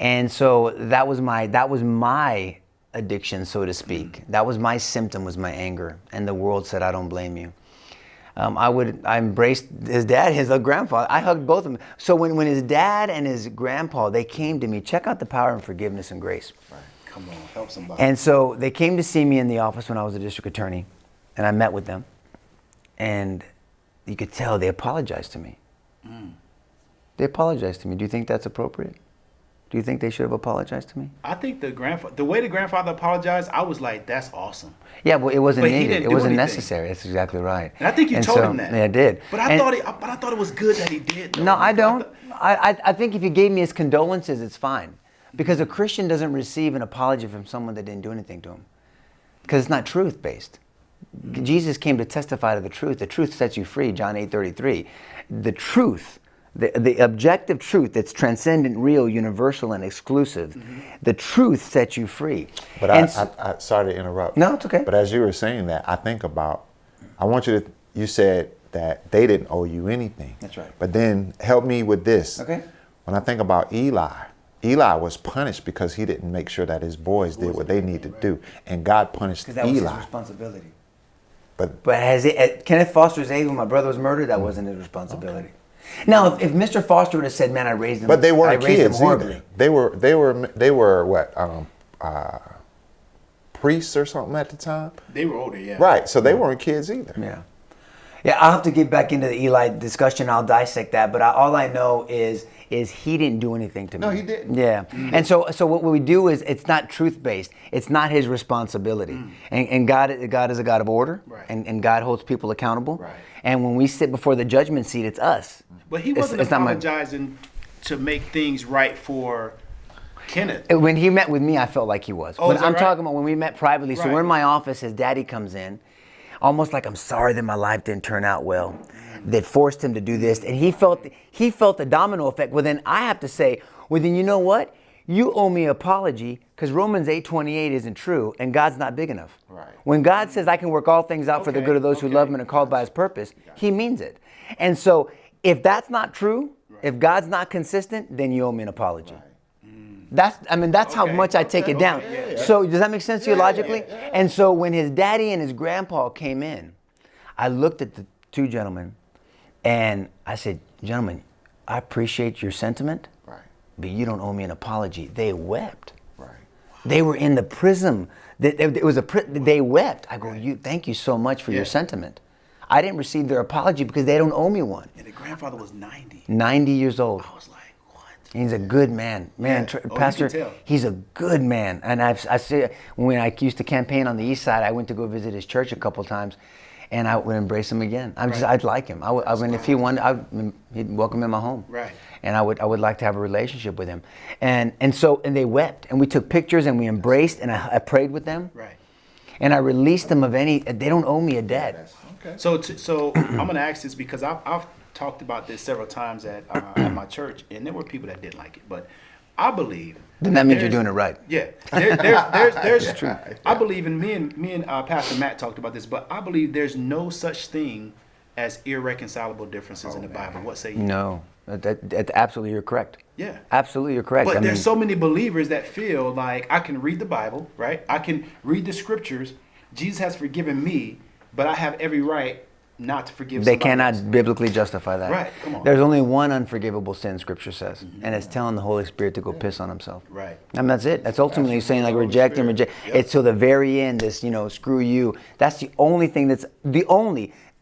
And so that was my addiction, so to speak. That was my symptom, was my anger. And the world said, I don't blame you. I embraced his dad, his grandfather. I hugged both of them. So when his dad and his grandpa, they came to me, check out the power in forgiveness and grace. Right. Come on, help somebody. And so they came to see me in the office when I was a district attorney, and I met with them. And you could tell they apologized to me. They apologized to me. Do you think that's appropriate? Do you think they should have apologized to me? I think the way the grandfather apologized, I was like, that's awesome. Yeah, well, it wasn't needed. It wasn't necessary. That's exactly right. And I think you told him that. Yeah, I did. But I thought it was good that he did. Though. No, I don't. I think if he gave me his condolences, it's fine. Because a Christian doesn't receive an apology from someone that didn't do anything to him. Because it's not truth-based. Jesus came to testify to the truth. The truth sets you free, John 8:33. The truth, the objective truth that's transcendent, real, universal, and exclusive. The truth sets you free. But I sorry to interrupt. No, it's okay. But as you were saying that, you said that they didn't owe you anything. That's right. But then help me with this. Okay. When I think about Eli was punished because he didn't make sure that his boys did what they needed to do. And God punished Eli. Because that was his responsibility. But Kenneth Foster's age when my brother was murdered, that wasn't his responsibility. Okay. Now, if Mr. Foster would have said, "Man, I raised him," but they weren't kids horribly. Either. They were what? Priests or something at the time. They were older, yeah. Right, so they weren't kids either. Yeah. I'll have to get back into the Eli discussion. I'll dissect that. But all I know is he didn't do anything to me. No, he didn't. Yeah. And so what we do is it's not truth-based. It's not his responsibility. And God is a God of order. Right. And God holds people accountable. Right. And when we sit before the judgment seat, it's us. But he wasn't apologizing to make things right for Kenneth? When he met with me, I felt like he was. Oh, But is that I'm right? talking about when we met privately. So Right. we're in my office, his daddy comes in, almost like I'm sorry that my life didn't turn out well, that forced him to do this. And he felt the domino effect. Well, then I have to say, well, then you know what? You owe me an apology because Romans 8:28 isn't true and God's not big enough. Right. When God says I can work all things out for the Okay, good of those who okay. love him and are called by his purpose, he means it. And so if that's not true, if God's not consistent, then you owe me an apology. That's how Okay, much I take okay, it down. okay, yeah. So does that make sense to you logically? And so when his daddy and his grandpa came in, I looked at the two gentlemen and I said, gentlemen, I appreciate your sentiment, Right. but you don't owe me an apology. They wept. Right. They were in the prism. They wept. I go, thank you so much for your sentiment. I didn't receive their apology because they don't owe me one. And the grandfather was 90. 90 years old. I was like, what? He's a good man, Yeah. Oh, you Pastor. can tell. He's a good man, and I say when I used to campaign on the east side, I went to go visit his church a couple times, and I would embrace him again. I'd like him. I mean, if he wanted, he'd welcome him in my home. Right. And I would like to have a relationship with him, and they wept, and we took pictures, and we embraced, and I prayed with them, Right. and I released them of any. They don't owe me a debt. Okay. So I'm going to ask this because I've talked about this several times at my church, and there were people that didn't like it. But I believe Then that means you're there's- doing it right. Yeah, there's true. I believe, and me and Pastor Matt talked about this, but I believe there's no such thing as irreconcilable differences in the Bible. What say you? No, absolutely, you're correct. Yeah. Absolutely, you're correct. But there's so many believers that feel like I can read the Bible, right? I can read the scriptures. Jesus has forgiven me, but I have every right not to forgive They somebody cannot else. biblically justify that. Right, come on. There's only one unforgivable sin, Scripture says, and it's telling the Holy Spirit to go piss on himself. Right. And that's it. That's ultimately saying like Holy reject him, Spirit. reject. Yep. It's till the very end, this, screw you. That's the only thing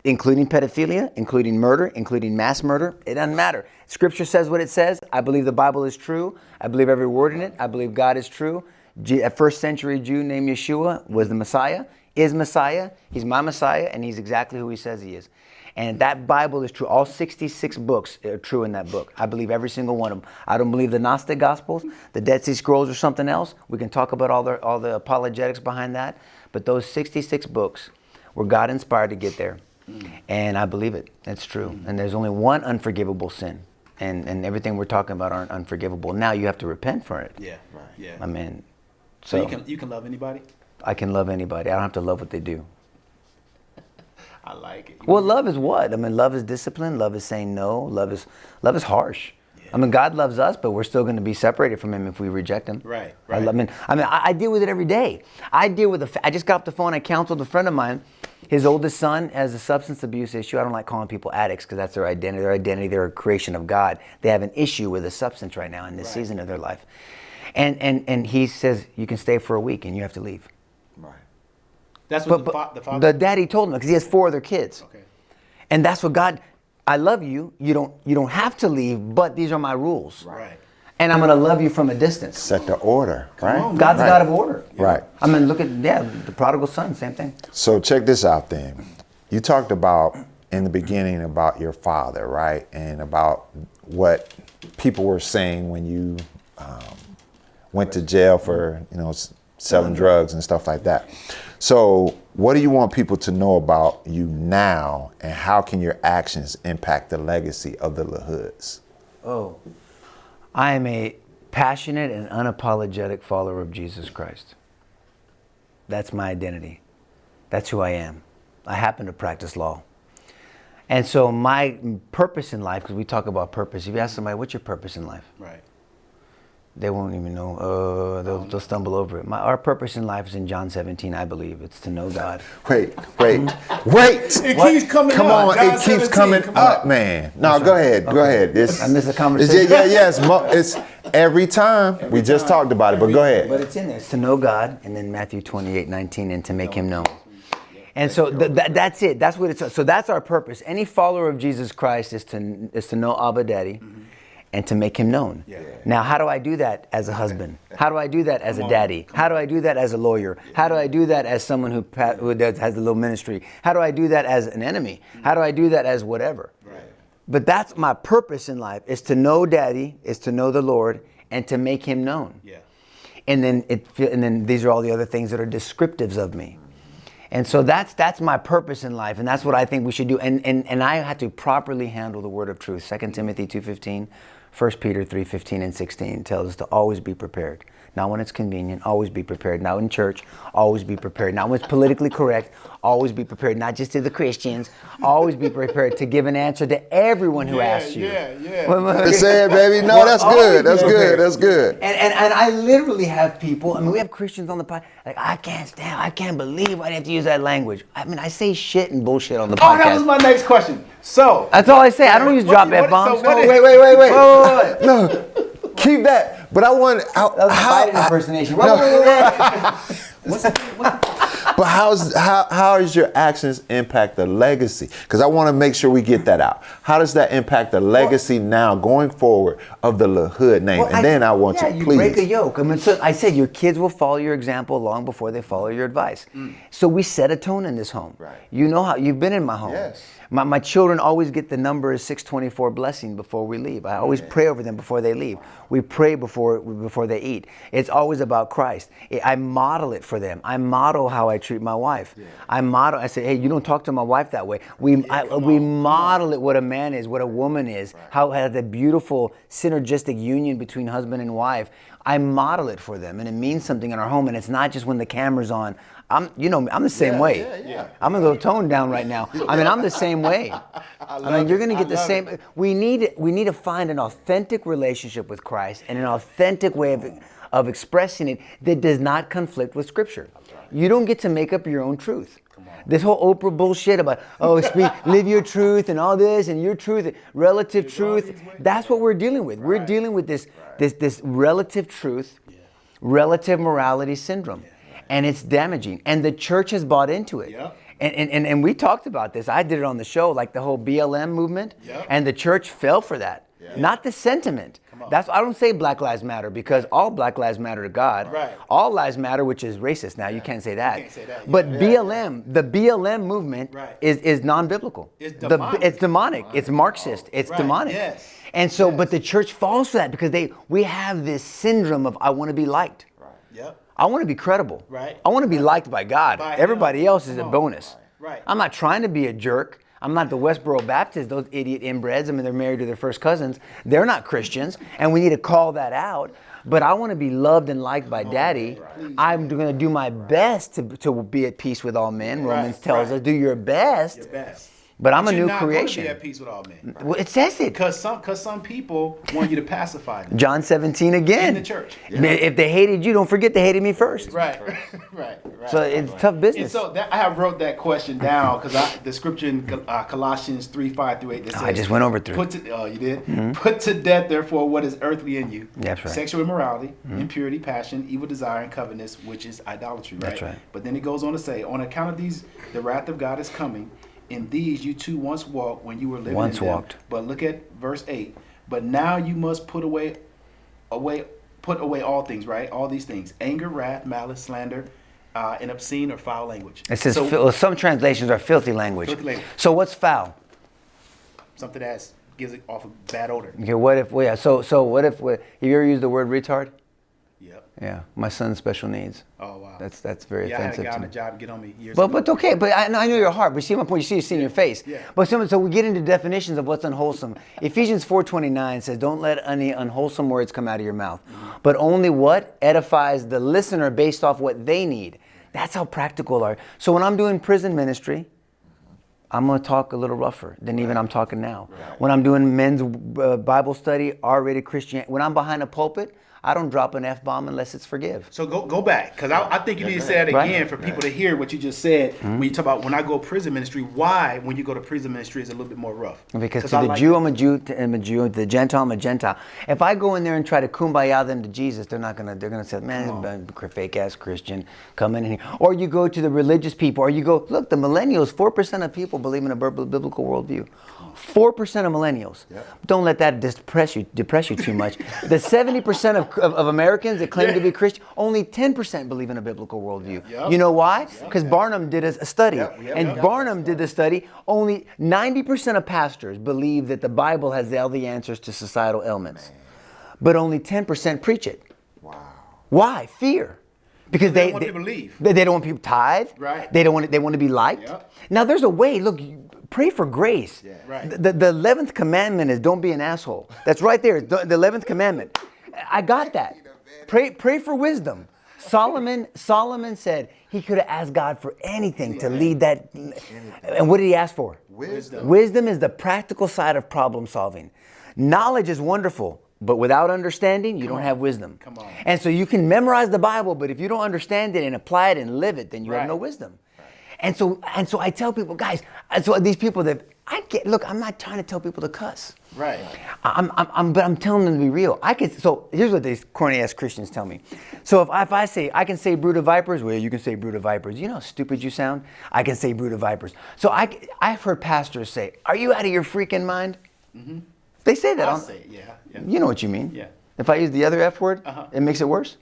including pedophilia, including murder, including mass murder. It doesn't matter. Scripture says what it says. I believe the Bible is true. I believe every word in it. I believe God is true. A first century Jew named Yeshua was the Messiah, is Messiah. He's my Messiah, and he's exactly who he says he is. And that Bible is true. All 66 books are true in that book. I believe every single one of them. I don't believe the Gnostic Gospels, the Dead Sea Scrolls, or something else. We can talk about all the apologetics behind that. But those 66 books were God inspired to get there. And I believe it. It's true. And there's only one unforgivable sin. And everything we're talking about aren't unforgivable. Now you have to repent for it. Yeah. Right. Yeah. I mean, So you can love anybody? I can love anybody. I don't have to love what they do. I like it. Well, love is what? I mean, love is discipline. Love is saying no. Love is harsh. Yeah. I mean, God loves us, but we're still going to be separated from Him if we reject Him. Right. I deal with it every day. I just got off the phone. I counseled a friend of mine. His oldest son has a substance abuse issue. I don't like calling people addicts because that's their identity. Their identity, they're a creation of God. They have an issue with a substance right now in this season of their life. And he says, you can stay for a week and you have to leave. Right. That's what the father. The daddy told him because he has 4 other kids. Okay. And that's what God. I love you. You don't have to leave, but these are my rules. Right. And I'm going to love you from a distance. Set the order, right? on, God's a Right. God of order. Right. I mean, look at the prodigal son, same thing. So check this out then. You talked about in the beginning about your father, right? And about what people were saying when you went to jail for, selling drugs and stuff like that. So what do you want people to know about you now, and how can your actions impact the legacy of the Lahoods? Oh, I am a passionate and unapologetic follower of Jesus Christ. That's my identity. That's who I am. I happen to practice law. And so my purpose in life, because we talk about purpose, if you ask somebody, what's your purpose in life? Right. They won't even know. They'll stumble over it. Our purpose in life is in John 17, I believe. It's to know God. Wait. It keeps coming Come up. on, John it keeps 17, coming come up, on. man. No, go ahead. Go ahead. I missed the conversation. It's every time. We just talked about it, but go ahead. But it's in there. It's to know God, and then Matthew 28:19, and to make Him known. And so that's it. That's what it's. So that's our purpose. Any follower of Jesus Christ is to know Abba Daddy, and to make Him known. Yeah. Now, how do I do that as a husband? How do I do that as a daddy? How do I do that as a lawyer? How do I do that as someone who has a little ministry? How do I do that as an enemy? How do I do that as whatever? Right. But that's my purpose in life, is to know Daddy, is to know the Lord, and to make him known. Yeah. And then these are all the other things that are descriptives of me. And so that's my purpose in life, and that's what I think we should do. And I had to properly handle the word of truth. 2 Timothy 2:15, 1 Peter 3:15 and 16 tells us to always be prepared. Not when it's convenient, always be prepared. Not in church, always be prepared. Not when it's politically correct, always be prepared. Not just to the Christians, always be prepared to give an answer to everyone who asks you. Just say it, baby. No, that's good. That's good. That's good. And I literally have people, I mean, we have Christians on the podcast, like, I can't believe I didn't use that language. I mean, I say shit and bullshit on the podcast. Oh, that was my next question. So. That's all I say. I don't use drop F-bombs. Wait. No, keep that. But I want that was a Biden impersonation. But how does your actions impact the legacy? Because I want to make sure we get that out. How does that impact the legacy now going forward of the Lahood name? Well, and then I want you, you please. break a yoke. I mean, so I said your kids will follow your example long before they follow your advice. So we set a tone in this home. Right. You know how you've been in my home. Yes. My children always get the number 624 blessing before we leave. I always pray over them before they leave. We pray before they eat. It's always about Christ. I model it for them. I model how I treat my wife. Yeah. I say, hey, you don't talk to my wife that way. We model it what a man is, what a woman is, how it has a beautiful synergistic union between husband and wife. I model it for them, and it means something in our home. And it's not just when the camera's on. I'm the same way. Yeah. I'm a little toned down right now. I mean, I'm the same way. You're going to get the same. We need to find an authentic relationship with Christ and an authentic way of expressing it that does not conflict with Scripture. You don't get to make up your own truth. This whole Oprah bullshit about, live your truth and all this and your truth, relative truth. That's what we're dealing with. We're dealing with this relative truth, relative morality syndrome. And it's damaging. And the church has bought into it. Yep. And we talked about this. I did it on the show, like the whole BLM movement. Yep. And the church fell for that. Yep. Not the sentiment. I don't say Black Lives Matter, because all Black Lives matter to God. Right. All lives matter, which is racist now. You can't say that. You can't say that. But BLM, the BLM movement is non-biblical. It's demonic. It's demonic. It's Marxist. It's demonic. Yes. And so, but the church falls for that because we have this syndrome of, I want to be liked. Right. Yep. I want to be credible. Right. I want to be liked by God. Everybody else is a bonus. Right. I'm not trying to be a jerk. I'm not the Westboro Baptists, those idiot inbreds. I mean, they're married to their first cousins. They're not Christians, and we need to call that out. But I want to be loved and liked by Daddy. I'm going to do my best to be at peace with all men. Romans tells us, do your best. Your best. But I'm a new creation. You're not going to be at peace with all men. Well, it says it. Because some people want you to pacify them. John 17 again. In the church. Yeah. If they hated you, don't forget they hated me first. Right. So it's tough business. And so I have wrote that question down because the scripture in Colossians 3:5-8 that says, I just went over through. You did? Mm-hmm. Put to death, therefore, what is earthly in you. That's right. Sexual immorality, impurity, passion, evil desire, and covetousness, which is idolatry. Right? That's right. But then it goes on to say, on account of these, the wrath of God is coming. In these you too once walked when you were living in them. But look at verse 8. But now you must put away all things, right? All these things: anger, wrath, malice, slander, and obscene or foul language. It says some translations are filthy language. So what's foul? Something that gives it off a bad odor. Okay, what if? Well, yeah. So what if? Have you ever used the word retard? Yep. Yeah, my son's special needs. Oh wow. That's very offensive. I had a guy on the job to get on me years ago. But okay. But I know your heart. But see my point. You see in your face. Yeah. But so we get into definitions of what's unwholesome. Ephesians 4:29 says, "Don't let any unwholesome words come out of your mouth, but only what edifies the listener based off what they need." That's how practical are. So when I'm doing prison ministry, I'm going to talk a little rougher than even I'm talking now. Right. When I'm doing men's Bible study, R-rated Christianity, when I'm behind a pulpit, I don't drop an F-bomb unless it's forgive. So go back, because I think you need to say that again for people to hear what you just said. When you talk about when I go prison ministry, why when you go to prison ministry is a little bit more rough? Because to the Jew, I'm a Jew, to the Gentile, I'm a Gentile. If I go in there and try to kumbaya them to Jesus, they're gonna say, man, fake ass Christian, come in here. Or you go to the religious people, or you go, look, the millennials, 4% of people believe in a biblical worldview. 4% of millennials. Yep. Don't let that depress you too much. The 70% of of Americans that claim to be Christian, only 10% believe in a biblical worldview. Yep. You know why? Because Barnum did a study. And Barnum did the study. Only 90% of pastors believe that the Bible has all the answers to societal ailments. But only 10% preach it. Wow. Why? Fear. Because They don't want people to leave. They don't want people tithe. Right. They want to be liked. Yep. Now there's a way. Look, pray for grace. Yeah. Right. The 11th commandment is don't be an asshole. That's right there. The 11th commandment. I got that. Pray for wisdom. Solomon said he could have asked God for anything to lead that. And what did he ask for? Wisdom. Wisdom is the practical side of problem solving. Knowledge is wonderful, but without understanding, you don't have wisdom. Come on. And so you can memorize the Bible, but if you don't understand it and apply it and live it, then you have no wisdom. And so I tell people, guys, so these people that look, I'm not trying to tell people to cuss. Right. But I'm telling them to be real. So here's what these corny ass Christians tell me. So if I say I can say brood of vipers, well, you can say brood of vipers. You know how stupid you sound? I can say brood of vipers. So I've heard pastors say, "Are you out of your freaking mind?" Mm-hmm. They say that. I'll say it, yeah. You know what you mean? Yeah. If I use the other F word, it makes it worse.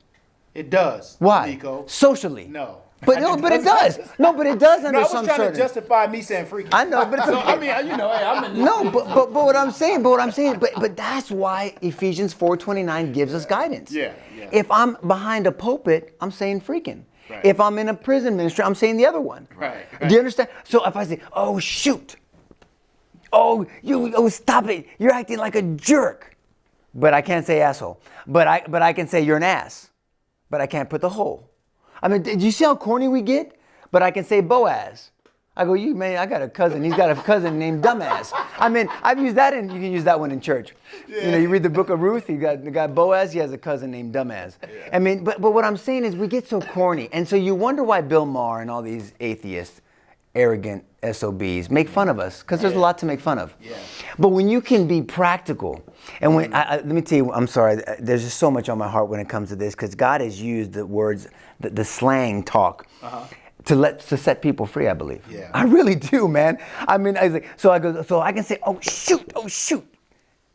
It does. Why? Nico. Socially. No. But it does. No, but it does under No, I was some trying certain. to justify me saying freaky. I know, but it's So, okay. I mean, you know, hey, I'm in. No, but what I'm saying, but that's why Ephesians 4:29 gives us guidance. Yeah. If I'm behind a pulpit, I'm saying freaking. Right. If I'm in a prison ministry, I'm saying the other one. Right. Do you understand? So if I say, "Oh shoot," "Oh stop it," you're acting like a jerk. But I can't say asshole. But I can say you're an ass. But I can't put the whole. I mean, do you see how corny we get? But I can say Boaz. I go, I got a cousin. He's got a cousin named Dumbass. I mean, I've used that, and you can use that one in church. Yeah. You know, you read the book of Ruth. You got Boaz. He has a cousin named Dumbass. Yeah. I mean, but what I'm saying is we get so corny, and so you wonder why Bill Maher and all these atheists, arrogant SOBs, make fun of us, because there's a lot to make fun of. Yeah. But when you can be practical, and when let me tell you, I'm sorry, there's just so much on my heart when it comes to this, because God has used the words, the slang talk. To set people free, I believe. Yeah. I really do, man. I mean, so I can say, oh shoot.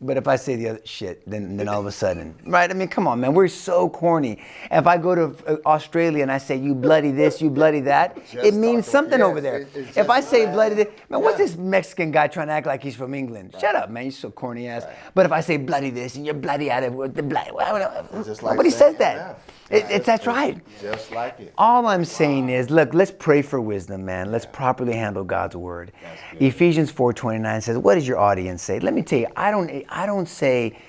But if I say the other shit, then all of a sudden, right? I mean, come on, man. We're so corny. If I go to Australia and I say, you bloody this, you bloody that, it means something over there. If I say bloody this, man, what's this Mexican guy trying to act like he's from England? Shut up, man. You're so corny ass. But if I say bloody this and you're bloody out of the bloody, nobody says that. That's right. Just like it. All I'm saying is, look, let's pray for wisdom, man. Let's properly handle God's word. Ephesians 4:29 says, what does your audience say? Let me tell you, I don't say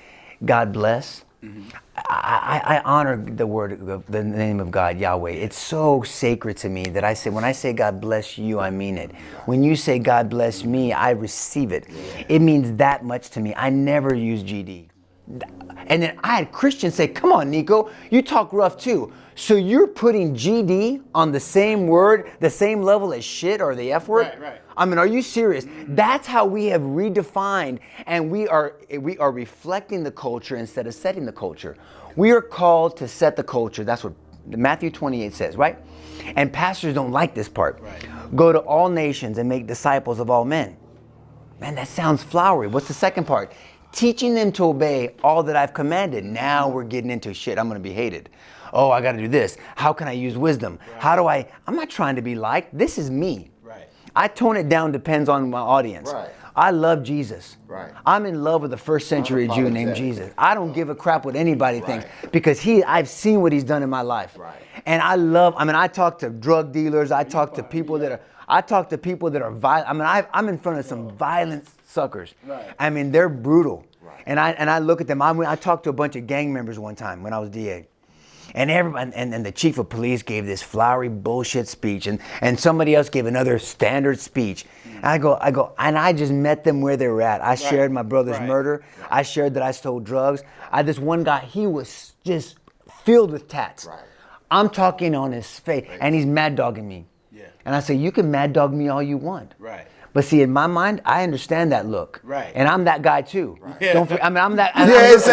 God bless. Mm-hmm. I honor the name of God, Yahweh. It's so sacred to me that I say, when I say God bless you, I mean it. When you say God bless me, I receive it. It means that much to me. I never use GD. And then I had Christians say, come on, Nico, you talk rough too. So you're putting GD on the same word, the same level as shit or the F word? Right. I mean, are you serious? That's how we have redefined, and we are reflecting the culture instead of setting the culture. We are called to set the culture. That's what Matthew 28 says, right? And pastors don't like this part. Right. Go to all nations and make disciples of all men. Man, that sounds flowery. What's the second part? Teaching them to obey all that I've commanded. Now we're getting into shit. I'm going to be hated. Oh, I got to do this. How can I use wisdom? Right. I'm not trying to be liked. This is me. Right. I tone it down, depends on my audience. Right. I love Jesus. Right. I'm in love with a first century Jew named Jesus. I don't give a crap what anybody thinks, because I've seen what he's done in my life. Right. And I talk to drug dealers. I talk to people that are violent. I mean, I'm in front of some violent suckers. Right. I mean, they're brutal. Right. And I look at them. I talked to a bunch of gang members one time when I was DA. And everybody, and the chief of police gave this flowery bullshit speech, and somebody else gave another standard speech. And I go, and I just met them where they were at. I shared my brother's murder. I shared that I stole drugs. This one guy, he was just filled with tats. Right. I'm talking on his face, and he's mad dogging me. Yeah. And I say, you can mad dog me all you want. Right. But see, in my mind, I understand that look. Right. And I'm that guy too. Right. Yeah. I'm that. Please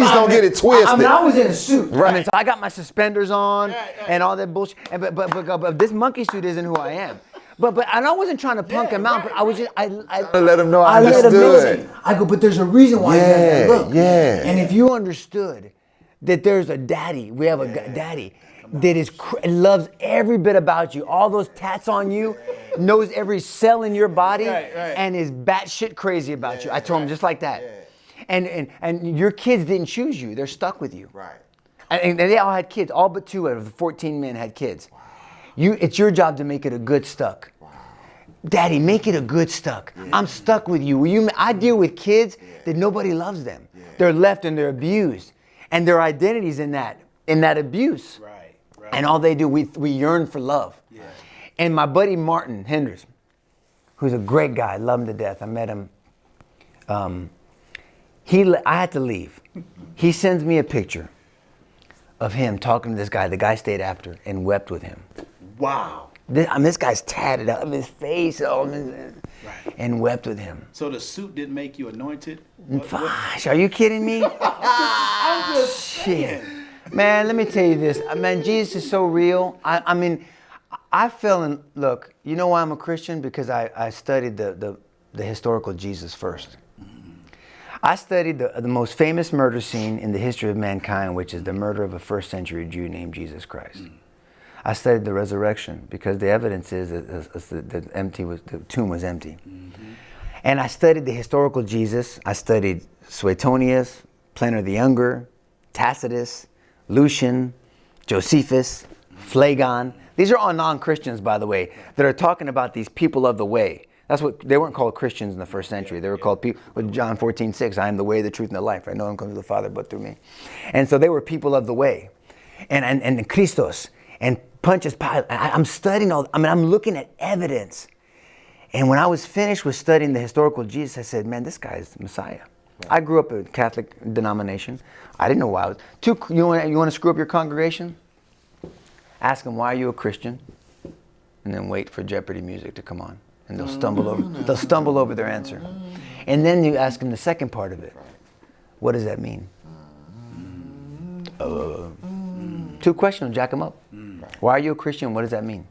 don't get it twisted. I was in a suit. Right. So I got my suspenders on and all that bullshit. But this monkey suit isn't who I am. and I wasn't trying to punk him out, but I was just I let him know I let him know understood. that. I go, but there's a reason why he does that look. Yeah. And if you understood that there's a daddy, we have a daddy that is loves every bit about you, all those tats on you, knows every cell in your body, and is batshit crazy about you. I told him just like that. And your kids didn't choose you; they're stuck with you. Right. And they all had kids. All but 2 out of the 14 men had kids. Wow. It's your job to make it a good stuck. Wow. Daddy, make it a good stuck. Yeah. I'm stuck with you. I deal with kids that nobody loves them. Yeah. They're left and they're abused, and their identity's in that abuse. Right. And all they do, we yearn for love. Yeah. And my buddy Martin Henders, who's a great guy, I love him to death. I met him. I had to leave. He sends me a picture of him talking to this guy. The guy stayed after and wept with him. Wow. This guy's tatted up, his face, and wept with him. So the suit didn't make you anointed? Gosh, are you kidding me? I'm just saying. Man, let me tell you this. Man, Jesus is so real. I mean, I fell in, look, you know why I'm a Christian? Because I studied the historical Jesus first. I studied the most famous murder scene in the history of mankind, which is the murder of a first century Jew named Jesus Christ. I studied the resurrection because the evidence is that the tomb was empty. And I studied the historical Jesus. I studied Suetonius, Plenor the Younger, Tacitus, Lucian, Josephus, Phlegon. These are all non-Christians, by the way, that are talking about these people of the way. That's what they weren't called Christians in the first century. They were called people. With John 14:6, I am the way, the truth, and the life. Right? No one comes to the Father but through me. And so they were people of the way, and Christos and Pontius Pilate. I'm studying I'm looking at evidence. And when I was finished with studying the historical Jesus, I said, man, this guy is the Messiah. Right. I grew up in a Catholic denomination. I didn't know why I was. You want to screw up your congregation? Ask them, why are you a Christian? And then wait for Jeopardy music to come on. And they'll stumble over their answer. And then you ask them the second part of it. What does that mean? 2 questions will jack them up. Why are you a Christian? What does that mean?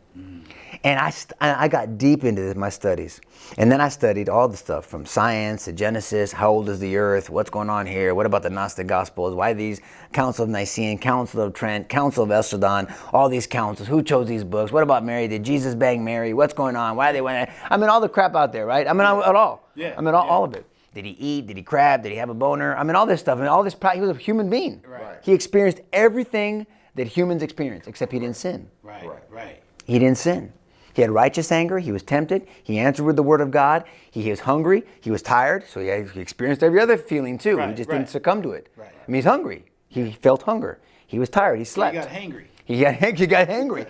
And I got deep into my studies. And then I studied all the stuff from science to Genesis. How old is the earth? What's going on here? What about the Gnostic Gospels? Why these Council of Nicene, Council of Trent, Council of Chalcedon, all these councils? Who chose these books? What about Mary? Did Jesus bang Mary? What's going on? Why they went? I mean, all the crap out there, right? I mean, at all. Yeah. I mean, all of it. Did he eat? Did he crab? Did he have a boner? I mean, all this stuff. I mean, all this. He was a human being. Right. He experienced everything that humans experience, except he didn't sin. Right. He didn't sin. He had righteous anger. He was tempted. He answered with the word of God. He was hungry. He was tired. So he experienced every other feeling too. He just didn't succumb to it. Right. I mean, he's hungry. He felt hunger. He was tired. He slept. He got hangry. He got hangry.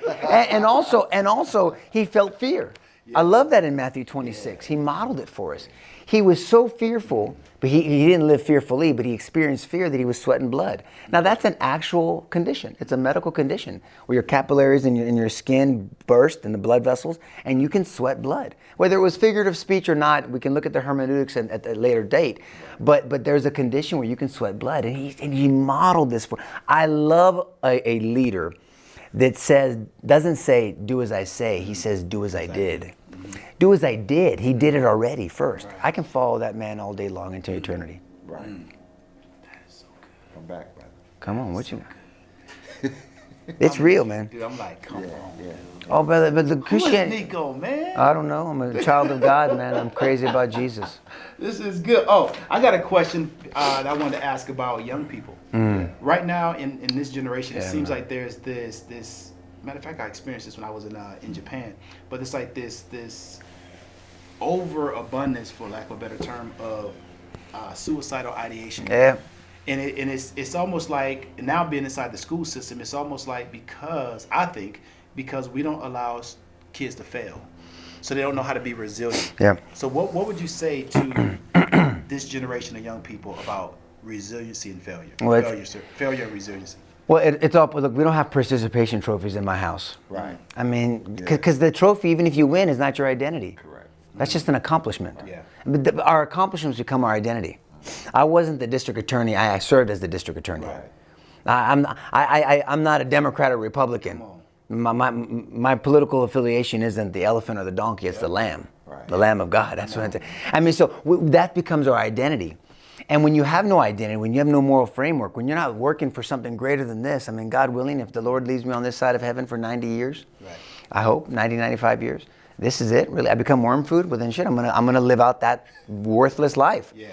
and also he felt fear. Yeah. I love that in Matthew 26. He modeled it for us. He was so fearful, but he didn't live fearfully, but he experienced fear that he was sweating blood. Now that's an actual condition. It's a medical condition where your capillaries in your skin burst in the blood vessels and you can sweat blood. Whether it was figurative speech or not, we can look at the hermeneutics at a later date. But there's a condition where you can sweat blood, and he modeled this for. I love a leader that doesn't say, do as I say, he says, do as I did. Do as I did. He did it already first. Right. I can follow that man all day long into eternity. Right. That is so good. Come back, brother. Come on, what you got? It's real, man. Dude, I'm like, come on. Yeah. Oh, brother, but the Christianity. Who is Nico, man? I don't know. I'm a child of God, man. I'm crazy about Jesus. This is good. Oh, I got a question that I wanted to ask about young people. Right now, in this generation, it seems like there's this. Matter of fact, I experienced this when I was in Japan. But it's like this overabundance, for lack of a better term, of suicidal ideation. Yeah. And it's almost like, now being inside the school system, it's almost like because we don't allow kids to fail. So they don't know how to be resilient. Yeah. So what would you say to this generation of young people about resiliency and failure? Failure and resiliency. Well, it's all, look, we don't have participation trophies in my house. Right. I mean, because the trophy, even if you win, is not your identity. Correct. That's just an accomplishment. Yeah. But our accomplishments become our identity. I wasn't the district attorney. I served as the district attorney. Right. I'm not a Democrat or Republican. My political affiliation isn't the elephant or the donkey, it's the lamb. Right. The Lamb of God. That's what I'm saying. I mean, so that becomes our identity. And when you have no identity, when you have no moral framework, when you're not working for something greater than this, I mean, God willing, if the Lord leaves me on this side of heaven for 90 years, right. I hope, 90, 95 years, this is it, really. I become worm food, well then shit, I'm gonna live out that worthless life. Yeah.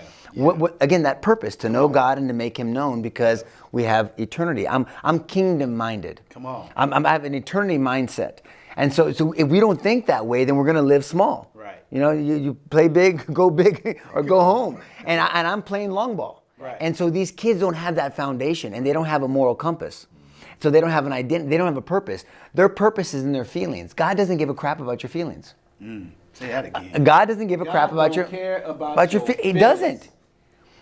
Again, that purpose, to know God and to make him known, because we have eternity. I'm kingdom minded. Come on. I have an eternity mindset. And so if we don't think that way, then we're going to live small. Right. You know, you play big, go big, or go home. And I'm playing long ball. Right. And so these kids don't have that foundation, and they don't have a moral compass. So they don't have an identity. They don't have a purpose. Their purpose is in their feelings. God doesn't give a crap about your feelings. Say that again. God doesn't give a crap about your feelings. He doesn't.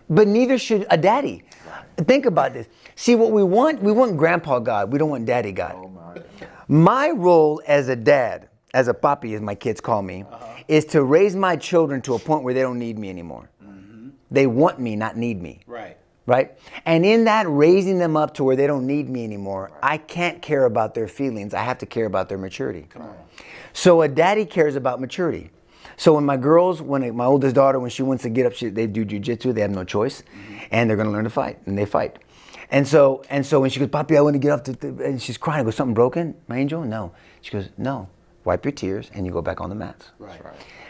But neither should a daddy. Right. Think about this. See, what we want Grandpa God. We don't want Daddy God. Oh my role as a dad, as a papi, as my kids call me, is to raise my children to a point where they don't need me anymore. Mm-hmm. They want me, not need me. Right. Right? And in that raising them up to where they don't need me anymore, right. I can't care about their feelings. I have to care about their maturity. Come on. So a daddy cares about maturity. So when my oldest daughter, when she wants to get up, they do jujitsu, they have no choice, and they're going to learn to fight, and they fight. And so when she goes, Papi, I want to get up, and she's crying, I go, something broken, my angel? No. She goes, no. Wipe your tears, and you go back on the mats. Right.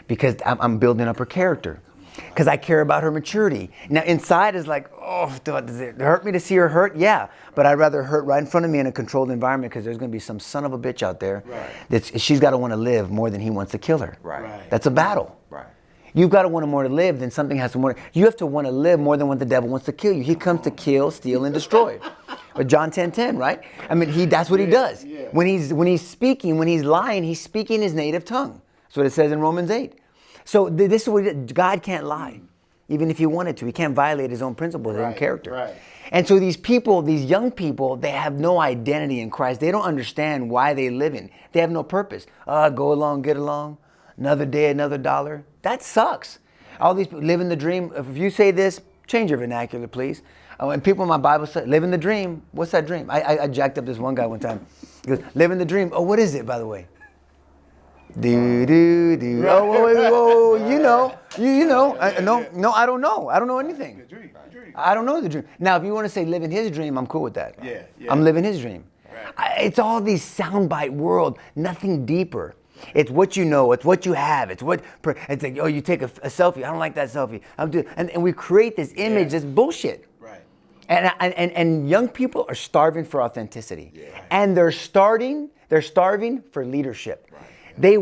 Because I'm building up her character. Because I care about her maturity. Now inside is like, oh, does it hurt me to see her hurt? Yeah, but I'd rather hurt right in front of me in a controlled environment, because there's going to be some son of a bitch out there that she's got to want to live more than he wants to kill her. Right. That's a battle. Right. You've got to want to more to live than something has to more. You have to want to live more than what the devil wants to kill you. He comes to kill, steal, and destroy. But John 10:10, right? I mean, that's what he does. Yeah. When he's speaking, when he's lying, he's speaking his native tongue. That's what it says in Romans 8. So this is what God can't lie, even if he wanted to. He can't violate his own principles, his own character. Right. And so these people, these young people, they have no identity in Christ. They don't understand why they live in. They have no purpose. Go along, get along. Another day, another dollar. That sucks. All these people live in the dream. If you say this, change your vernacular, please. And people in my Bible say, live in the dream. What's that dream? I jacked up this one guy one time. He goes, live in the dream. Oh, what is it, by the way? Do. Oh, you know. No, I don't know. I don't know anything. I don't know the dream. Now, if you want to say live in his dream, I'm cool with that. Yeah. I'm living his dream. Right. It's all these soundbite world, nothing deeper. It's what you know. It's what you have. It's like, oh, you take a selfie. I don't like that selfie. And we create this image that's bullshit. Right. And young people are starving for authenticity. Yeah. And they're starving for leadership. Right. They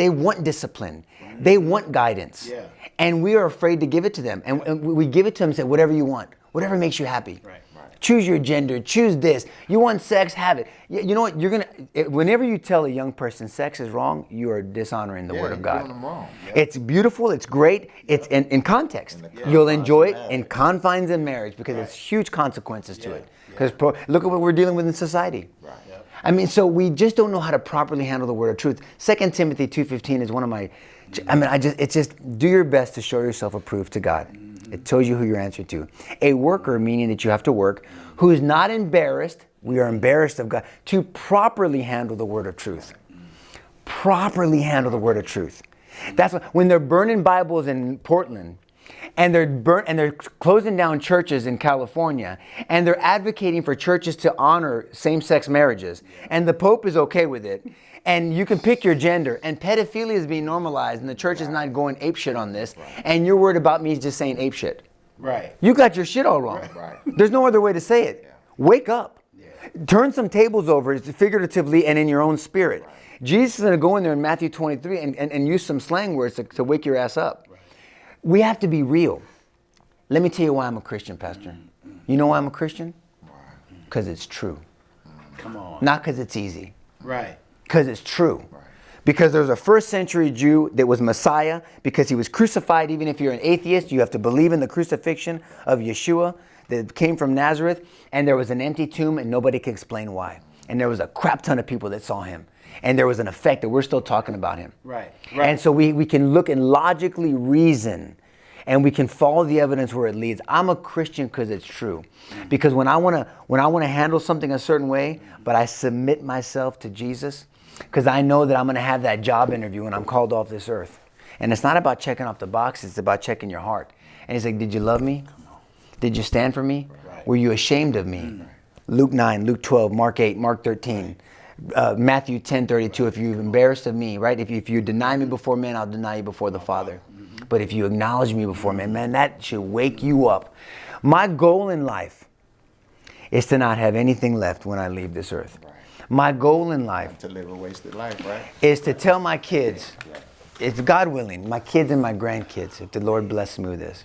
want discipline. They want guidance. Yeah. And we are afraid to give it to them. And we give it to them and say, whatever you want, whatever makes you happy. Right. Choose your gender, choose this. You want sex, have it. You know what, whenever you tell a young person sex is wrong, you are dishonoring the word of God. Doing them wrong. Yeah. It's beautiful, it's great, it's in context. You'll enjoy it in confines of marriage, because it's huge consequences to it. Because look at what we're dealing with in society. Right. Yep. I mean, so we just don't know how to properly handle the word of truth. 2 Timothy 2:15 is one of my, it's just do your best to show yourself approved to God. It tells you who you're answering to. A worker, meaning that you have to work, who is not embarrassed, we are embarrassed of God, to properly handle the word of truth. Properly handle the word of truth. That's when they're burning Bibles in Portland, and they're closing down churches in California, and they're advocating for churches to honor same-sex marriages, and the Pope is okay with it, and you can pick your gender, and pedophilia is being normalized, and the church is not going apeshit on this, and you're worried about me just saying apeshit. Right. You got your shit all wrong. Right. There's no other way to say it. Yeah. Wake up. Yeah. Turn some tables over, figuratively and in your own spirit. Right. Jesus is going to go in there in Matthew 23 and use some slang words to wake your ass up. Right. We have to be real. Let me tell you why I'm a Christian, Pastor. You know why I'm a Christian? Because it's true. Come on. Not because it's easy. Right. Because it's true. Right. Because there's a first century Jew that was Messiah, because he was crucified. Even if you're an atheist, you have to believe in the crucifixion of Yeshua that came from Nazareth. And there was an empty tomb, and nobody can explain why. And there was a crap ton of people that saw him. And there was an effect that we're still talking about him. Right. And so we can look and logically reason. and we can follow the evidence where it leads. I'm a Christian because it's true. Because when I want to handle something a certain way, but I submit myself to Jesus, because I know that I'm going to have that job interview when I'm called off this earth. And it's not about checking off the boxes, it's about checking your heart. And he's like, did you love me? Did you stand for me? Were you ashamed of me? Luke 9, Luke 12, Mark 8, Mark 13. Matthew 10:32, if you're embarrassed of me, right? If you deny me before men, I'll deny you before the Father. But if you acknowledge me before men, man, that should wake you up. My goal in life is to not have anything left when I leave this earth. My goal in life to live a wasted life, right? Is to tell my kids, it's God willing, my kids and my grandkids, if the Lord blesses me with this,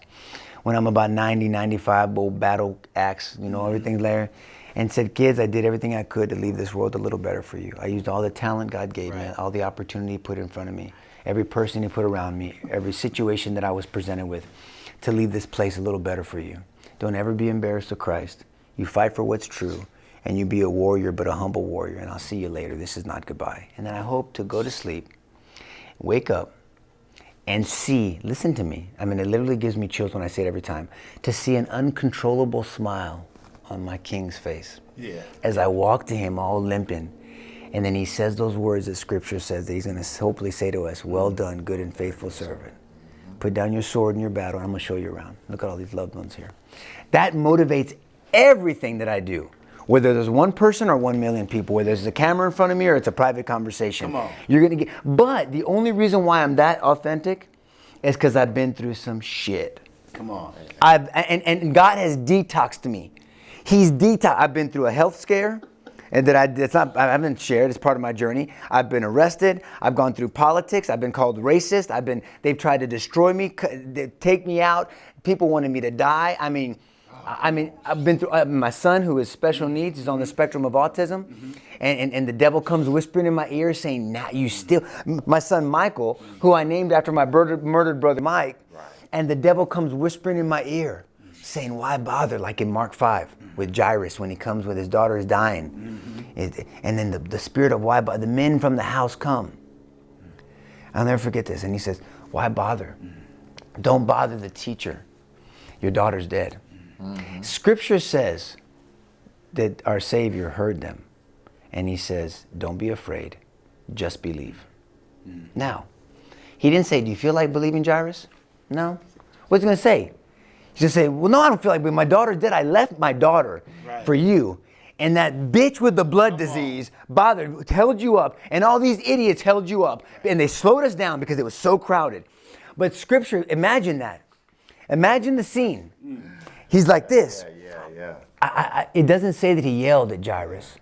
when I'm about 90, 95, old battle axe, everything's there. And said, kids, I did everything I could to leave this world a little better for you. I used all the talent God gave me, all the opportunity He put in front of me, every person He put around me, every situation that I was presented with, to leave this place a little better for you. Don't ever be embarrassed of Christ. You fight for what's true, and you be a warrior, but a humble warrior, and I'll see you later. This is not goodbye. And then I hope to go to sleep, wake up, and see, listen to me. I mean, it literally gives me chills when I say it every time, to see an uncontrollable smile on my King's face. As I walk to Him all limping. And then He says those words that Scripture says that He's going to hopefully say to us, well done, good and faithful servant. Put down your sword in your battle, and I'm going to show you around. Look at all these loved ones here. That motivates everything that I do. Whether there's one person or 1 million people, whether there's a camera in front of me or it's a private conversation. Come on. You're going to get, but the only reason why I'm that authentic is because I've been through some shit. Come on. And God has detoxed me. He's detox. I've been through a health scare, and I haven't shared. It's part of my journey. I've been arrested. I've gone through politics. I've been called racist. They've tried to destroy me, take me out. People wanted me to die. I mean, I've been through. My son, who has special needs, is on the spectrum of autism, and the devil comes whispering in my ear, saying, "Nah, you still." My son Michael, who I named after my murdered brother Mike, and the devil comes whispering in my ear, saying, "Why bother?" Like in Mark 5 with Jairus when he comes with his daughter is dying. And then the spirit of why bother, the men from the house come. I'll never forget this. And he says, why bother? Don't bother the teacher. Your daughter's dead. Scripture says that our Savior heard them. And He says, don't be afraid, just believe. Now, He didn't say, do you feel like believing, Jairus? No. What's He going to say? He's going to say, well, no, I don't feel like, but my daughter's dead. I left my daughter for you. And that bitch with the blood disease held you up. And all these idiots held you up. And they slowed us down because it was so crowded. But Scripture, imagine that. Imagine the scene. He's like this. It doesn't say that He yelled at Jairus.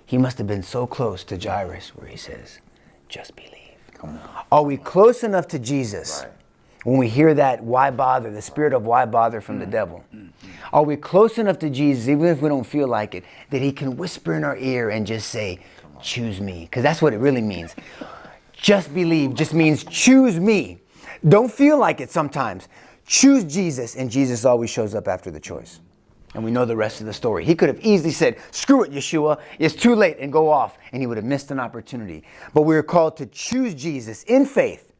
He must have been so close to Jairus where He says, just believe. Come on. Are we close enough to Jesus? When we hear that, why bother, the spirit of why bother from the devil. Are we close enough to Jesus, even if we don't feel like it, that He can whisper in our ear and just say, choose me? Because that's what it really means. Just believe just means choose me. Don't feel like it sometimes. Choose Jesus, and Jesus always shows up after the choice. And we know the rest of the story. He could have easily said, screw it, Yeshua, it's too late, and go off, and He would have missed an opportunity. But we're called to choose Jesus in faith.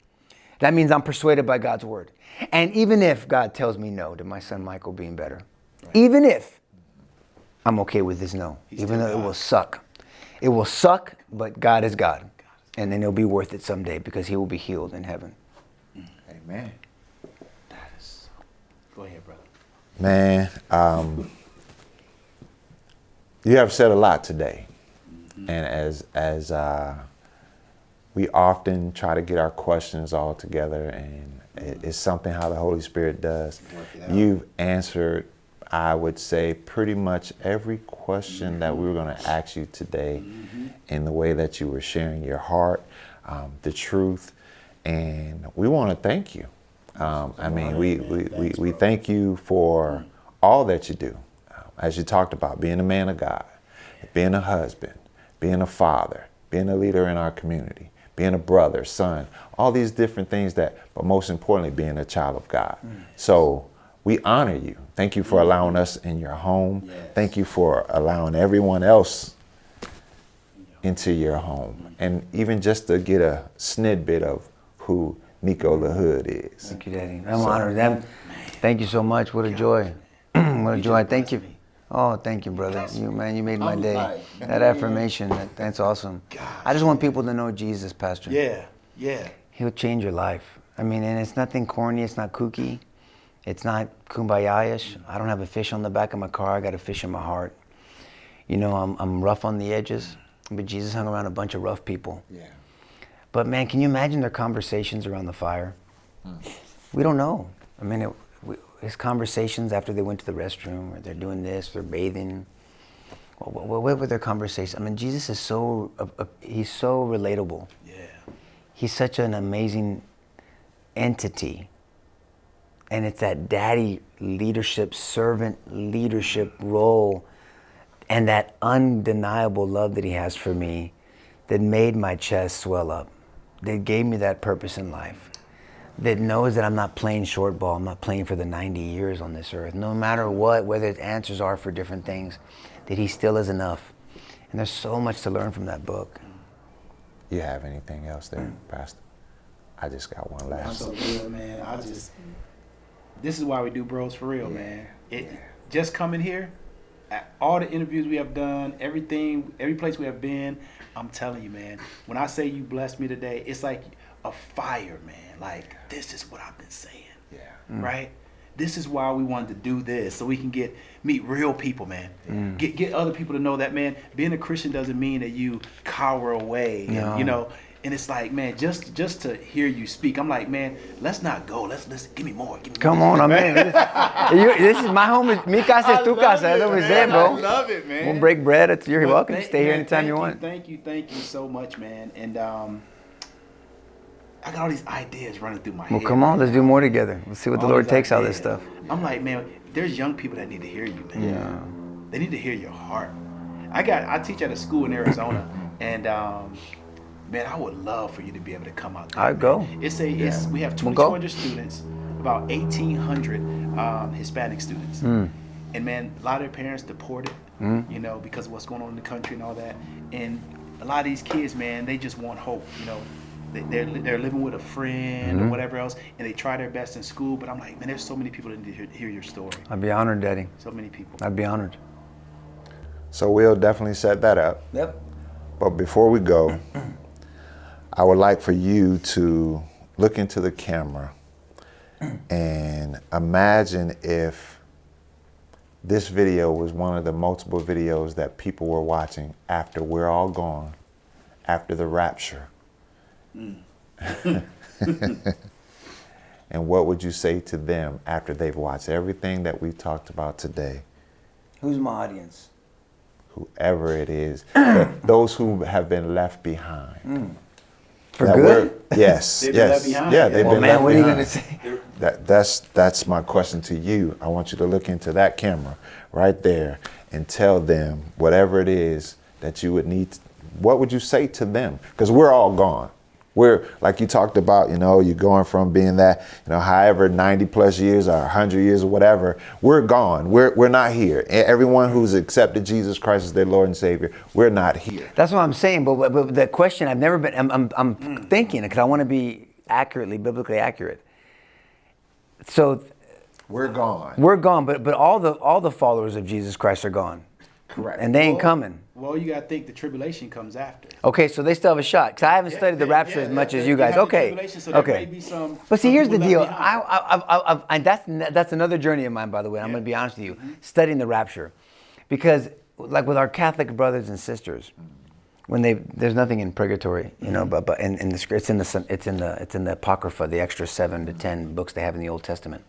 That means I'm persuaded by God's word. And even if God tells me no to my son Michael being better, even if, I'm okay with this no, even though it will suck. It will suck, but God is God. And then it'll be worth it someday because He will be healed in heaven. Amen. Go ahead, brother. Man, you have said a lot today. And as we often try to get our questions all together, and it's something how the Holy Spirit does. You've answered, I would say, pretty much every question that we were going to ask you today in the way that you were sharing your heart, the truth, and we want to thank you. We thank you for all that you do. As you talked about, being a man of God, being a husband, being a father, being a leader in our community, being a brother, son, all these different things but most importantly, being a child of God. So we honor you. Thank you for allowing us in your home. Thank you for allowing everyone else into your home. And even just to get a snippet of who Nico Lahood is. Thank you, Daddy. I'm honored. Thank you so much. What a joy. What a joy. Thank you. Oh, thank you, brother. You made my day. That affirmation, that's awesome. I just want people to know Jesus, Pastor. Yeah. He'll change your life. I mean, and it's nothing corny. It's not kooky. It's not kumbaya-ish. I don't have a fish on the back of my car. I got a fish in my heart. You know, I'm rough on the edges, but Jesus hung around a bunch of rough people. Yeah. But man, can you imagine their conversations around the fire? We don't know. I mean, his conversations after they went to the restroom, or they're doing this, they're bathing. What were their conversations? I mean, Jesus is he's so relatable. Yeah. He's such an amazing entity. And it's that daddy leadership, servant leadership role, and that undeniable love that he has for me that made my chest swell up, that gave me that purpose in life, that knows that I'm not playing short ball, I'm not playing for the 90 years on this earth. No matter what, whether the answers are for different things, that he still is enough. And there's so much to learn from that book. You have anything else there, Pastor? I just got one I'm last. so good, man. This is why we do Bros for Real, man. Just coming here, all the interviews we have done, every place we have been, I'm telling you, man, when I say you blessed me today, it's like a fire, man. Like, this is what I've been saying. Yeah. Right? This is why we wanted to do this, so we can meet real people, man. Get other people to know that, man, being a Christian doesn't mean that you cower away. No. And, you know, and it's like, man, just to hear you speak, I'm like, man, let's not go. Let's give me more. Come on, I'm in. This is my home. Mi casa es tu casa. That's what we say, bro. I love it, man. We'll break bread. You're welcome. Stay here man, anytime you want. Thank you so much, man. And I got all these ideas running through my head. Well, come on. Let's do more together. Let's see what the All Lord these takes out of ideas. this stuff. I'm like, man, there's young people that need to hear you, man. Yeah. They need to hear your heart. I teach at a school in Arizona, and man, I would love for you to be able to come out there. I'd go. We have We'll go. 2,200 students, about 1,800 Hispanic students, and man, a lot of their parents deported, you know, because of what's going on in the country and all that. And a lot of these kids, man, they just want hope, you know. They're living with a friend or whatever else, and they try their best in school. But I'm like, man, there's so many people that need to hear your story. I'd be honored, Daddy. So many people. I'd be honored. So we'll definitely set that up. Yep. But before we go, I would like for you to look into the camera and imagine if this video was one of the multiple videos that people were watching after we're all gone, after the rapture. And what would you say to them after they've watched everything that we talked about today? Who's my audience? Whoever it is, those who have been left behind. For good? Yes, They've been yes. left behind? Yeah, they've Well, been man, left what are you behind. going to say? That's my question to you. I want you to look into that camera right there and tell them whatever it is that you would need. What would you say to them? Because we're all gone. We're, like you talked about, you know, you're going from being that, you know, however 90 plus years or 100 years or whatever, we're gone. We're not here. Everyone who's accepted Jesus Christ as their Lord and Savior, we're not here. That's what I'm saying. But the question, I've never been, I'm thinking, because I want to be biblically accurate. So We're gone. we're gone, but all the followers of Jesus Christ are gone. Correct. And they ain't coming. Well, you got to think the tribulation comes after. Okay, so they still have a shot. Because I haven't studied the rapture as much as you guys. Okay. But see, here's the deal. That's another journey of mine, by the way. I'm going to be honest with you. Studying the rapture. Because, like with our Catholic brothers and sisters, when there's nothing in purgatory, you know, but in the script, it's in the Apocrypha, the extra 7 to 10 books they have in the Old Testament.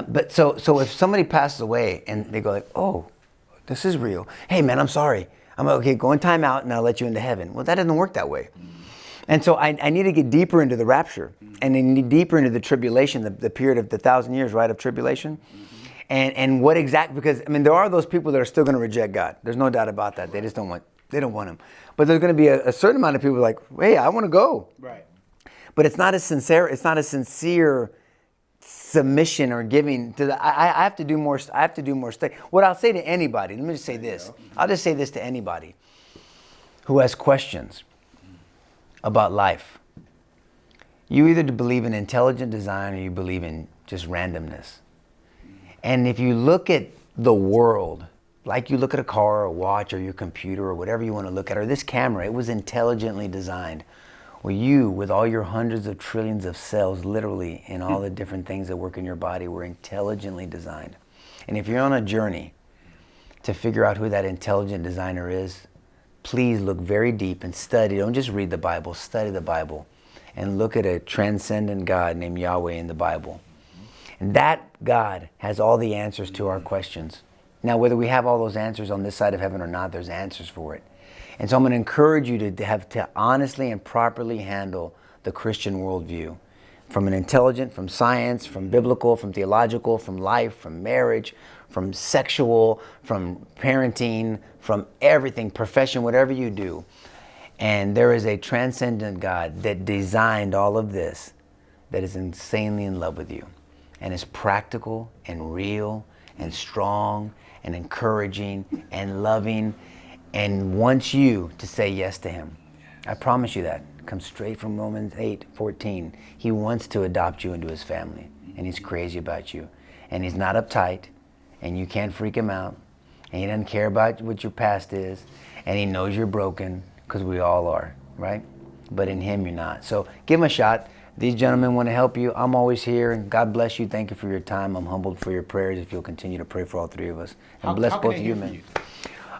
But so if somebody passes away and they go like, oh, this is real. Hey, man, I'm sorry. I'm okay, go in time out and I'll let you into heaven. Well, that doesn't work that way. And so I need to get deeper into the rapture and I need deeper into the tribulation, the period of the 1,000 years, right, of tribulation. And what exactly, because, I mean, there are those people that are still going to reject God. There's no doubt about that. They just don't want him. But there's going to be a certain amount of people like, hey, I want to go. Right. But it's not a sincere submission or giving to the. I have to do more. I have to do more study. What I'll say to anybody, let me just say this. I'll just say this to anybody who has questions about life. You either believe in intelligent design or you believe in just randomness. And if you look at the world, like you look at a car or a watch or your computer or whatever you want to look at, or this camera, it was intelligently designed. Well, you, with all your hundreds of trillions of cells, literally, and all the different things that work in your body, were intelligently designed. And if you're on a journey to figure out who that intelligent designer is, please look very deep and study. Don't just read the Bible, study the Bible. And look at a transcendent God named Yahweh in the Bible. And that God has all the answers to our questions. Now, whether we have all those answers on this side of heaven or not, there's answers for it. And so I'm going to encourage you to have to honestly and properly handle the Christian worldview. From an intelligent, from science, from biblical, from theological, from life, from marriage, from sexual, from parenting, from everything, profession, whatever you do. And there is a transcendent God that designed all of this, that is insanely in love with you, and is practical and real and strong and encouraging and loving, and wants you to say yes to him. I promise you that. It comes straight from Romans 8:14. He wants to adopt you into his family, and he's crazy about you. And he's not uptight, and you can't freak him out, and he doesn't care about what your past is, and he knows you're broken, because we all are, right? But in him, you're not. So give him a shot. These gentlemen want to help you. I'm always here, and God bless you. Thank you for your time. I'm humbled for your prayers. If you'll continue to pray for all three of us. And bless both of you, man.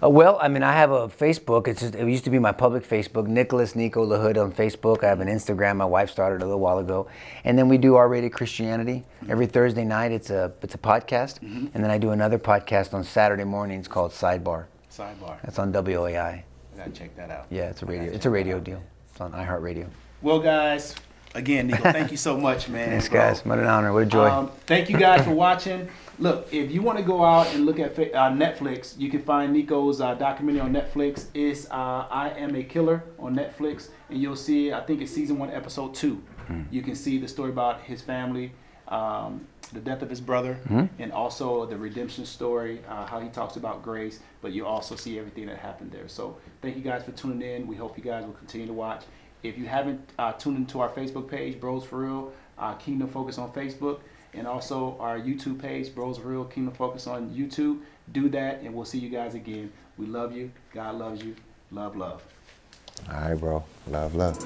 Well, I mean, I have a Facebook. It used to be my public Facebook, Nico Lahood on Facebook. I have an Instagram. My wife started a little while ago. And then we do R-Rated Christianity. Every Thursday night, it's a podcast. And then I do another podcast on Saturday mornings called Sidebar. That's on WOAI. I gotta check that out. Yeah, it's a radio. It's a radio deal. It's on iHeartRadio. Well, guys, again, Nico, thank you so much, man. Thanks, guys. What an honor. What a joy. Thank you guys for watching. Look, if you want to go out and look at Netflix, you can find Nico's documentary on Netflix. It's I Am a Killer on Netflix, and you'll see, I think it's season 1, episode 2. You can see the story about his family, the death of his brother, and also the redemption story, how he talks about grace, but you also see everything that happened there. So thank you guys for tuning in. We hope you guys will continue to watch. If you haven't tuned into our Facebook page, Bros for Real, Kingdom Focus on Facebook, and also our YouTube page, Bros for Real, Kingdom Focus on YouTube, do that, and we'll see you guys again. We love you. God loves you. Love, love. All right, bro. Love, love.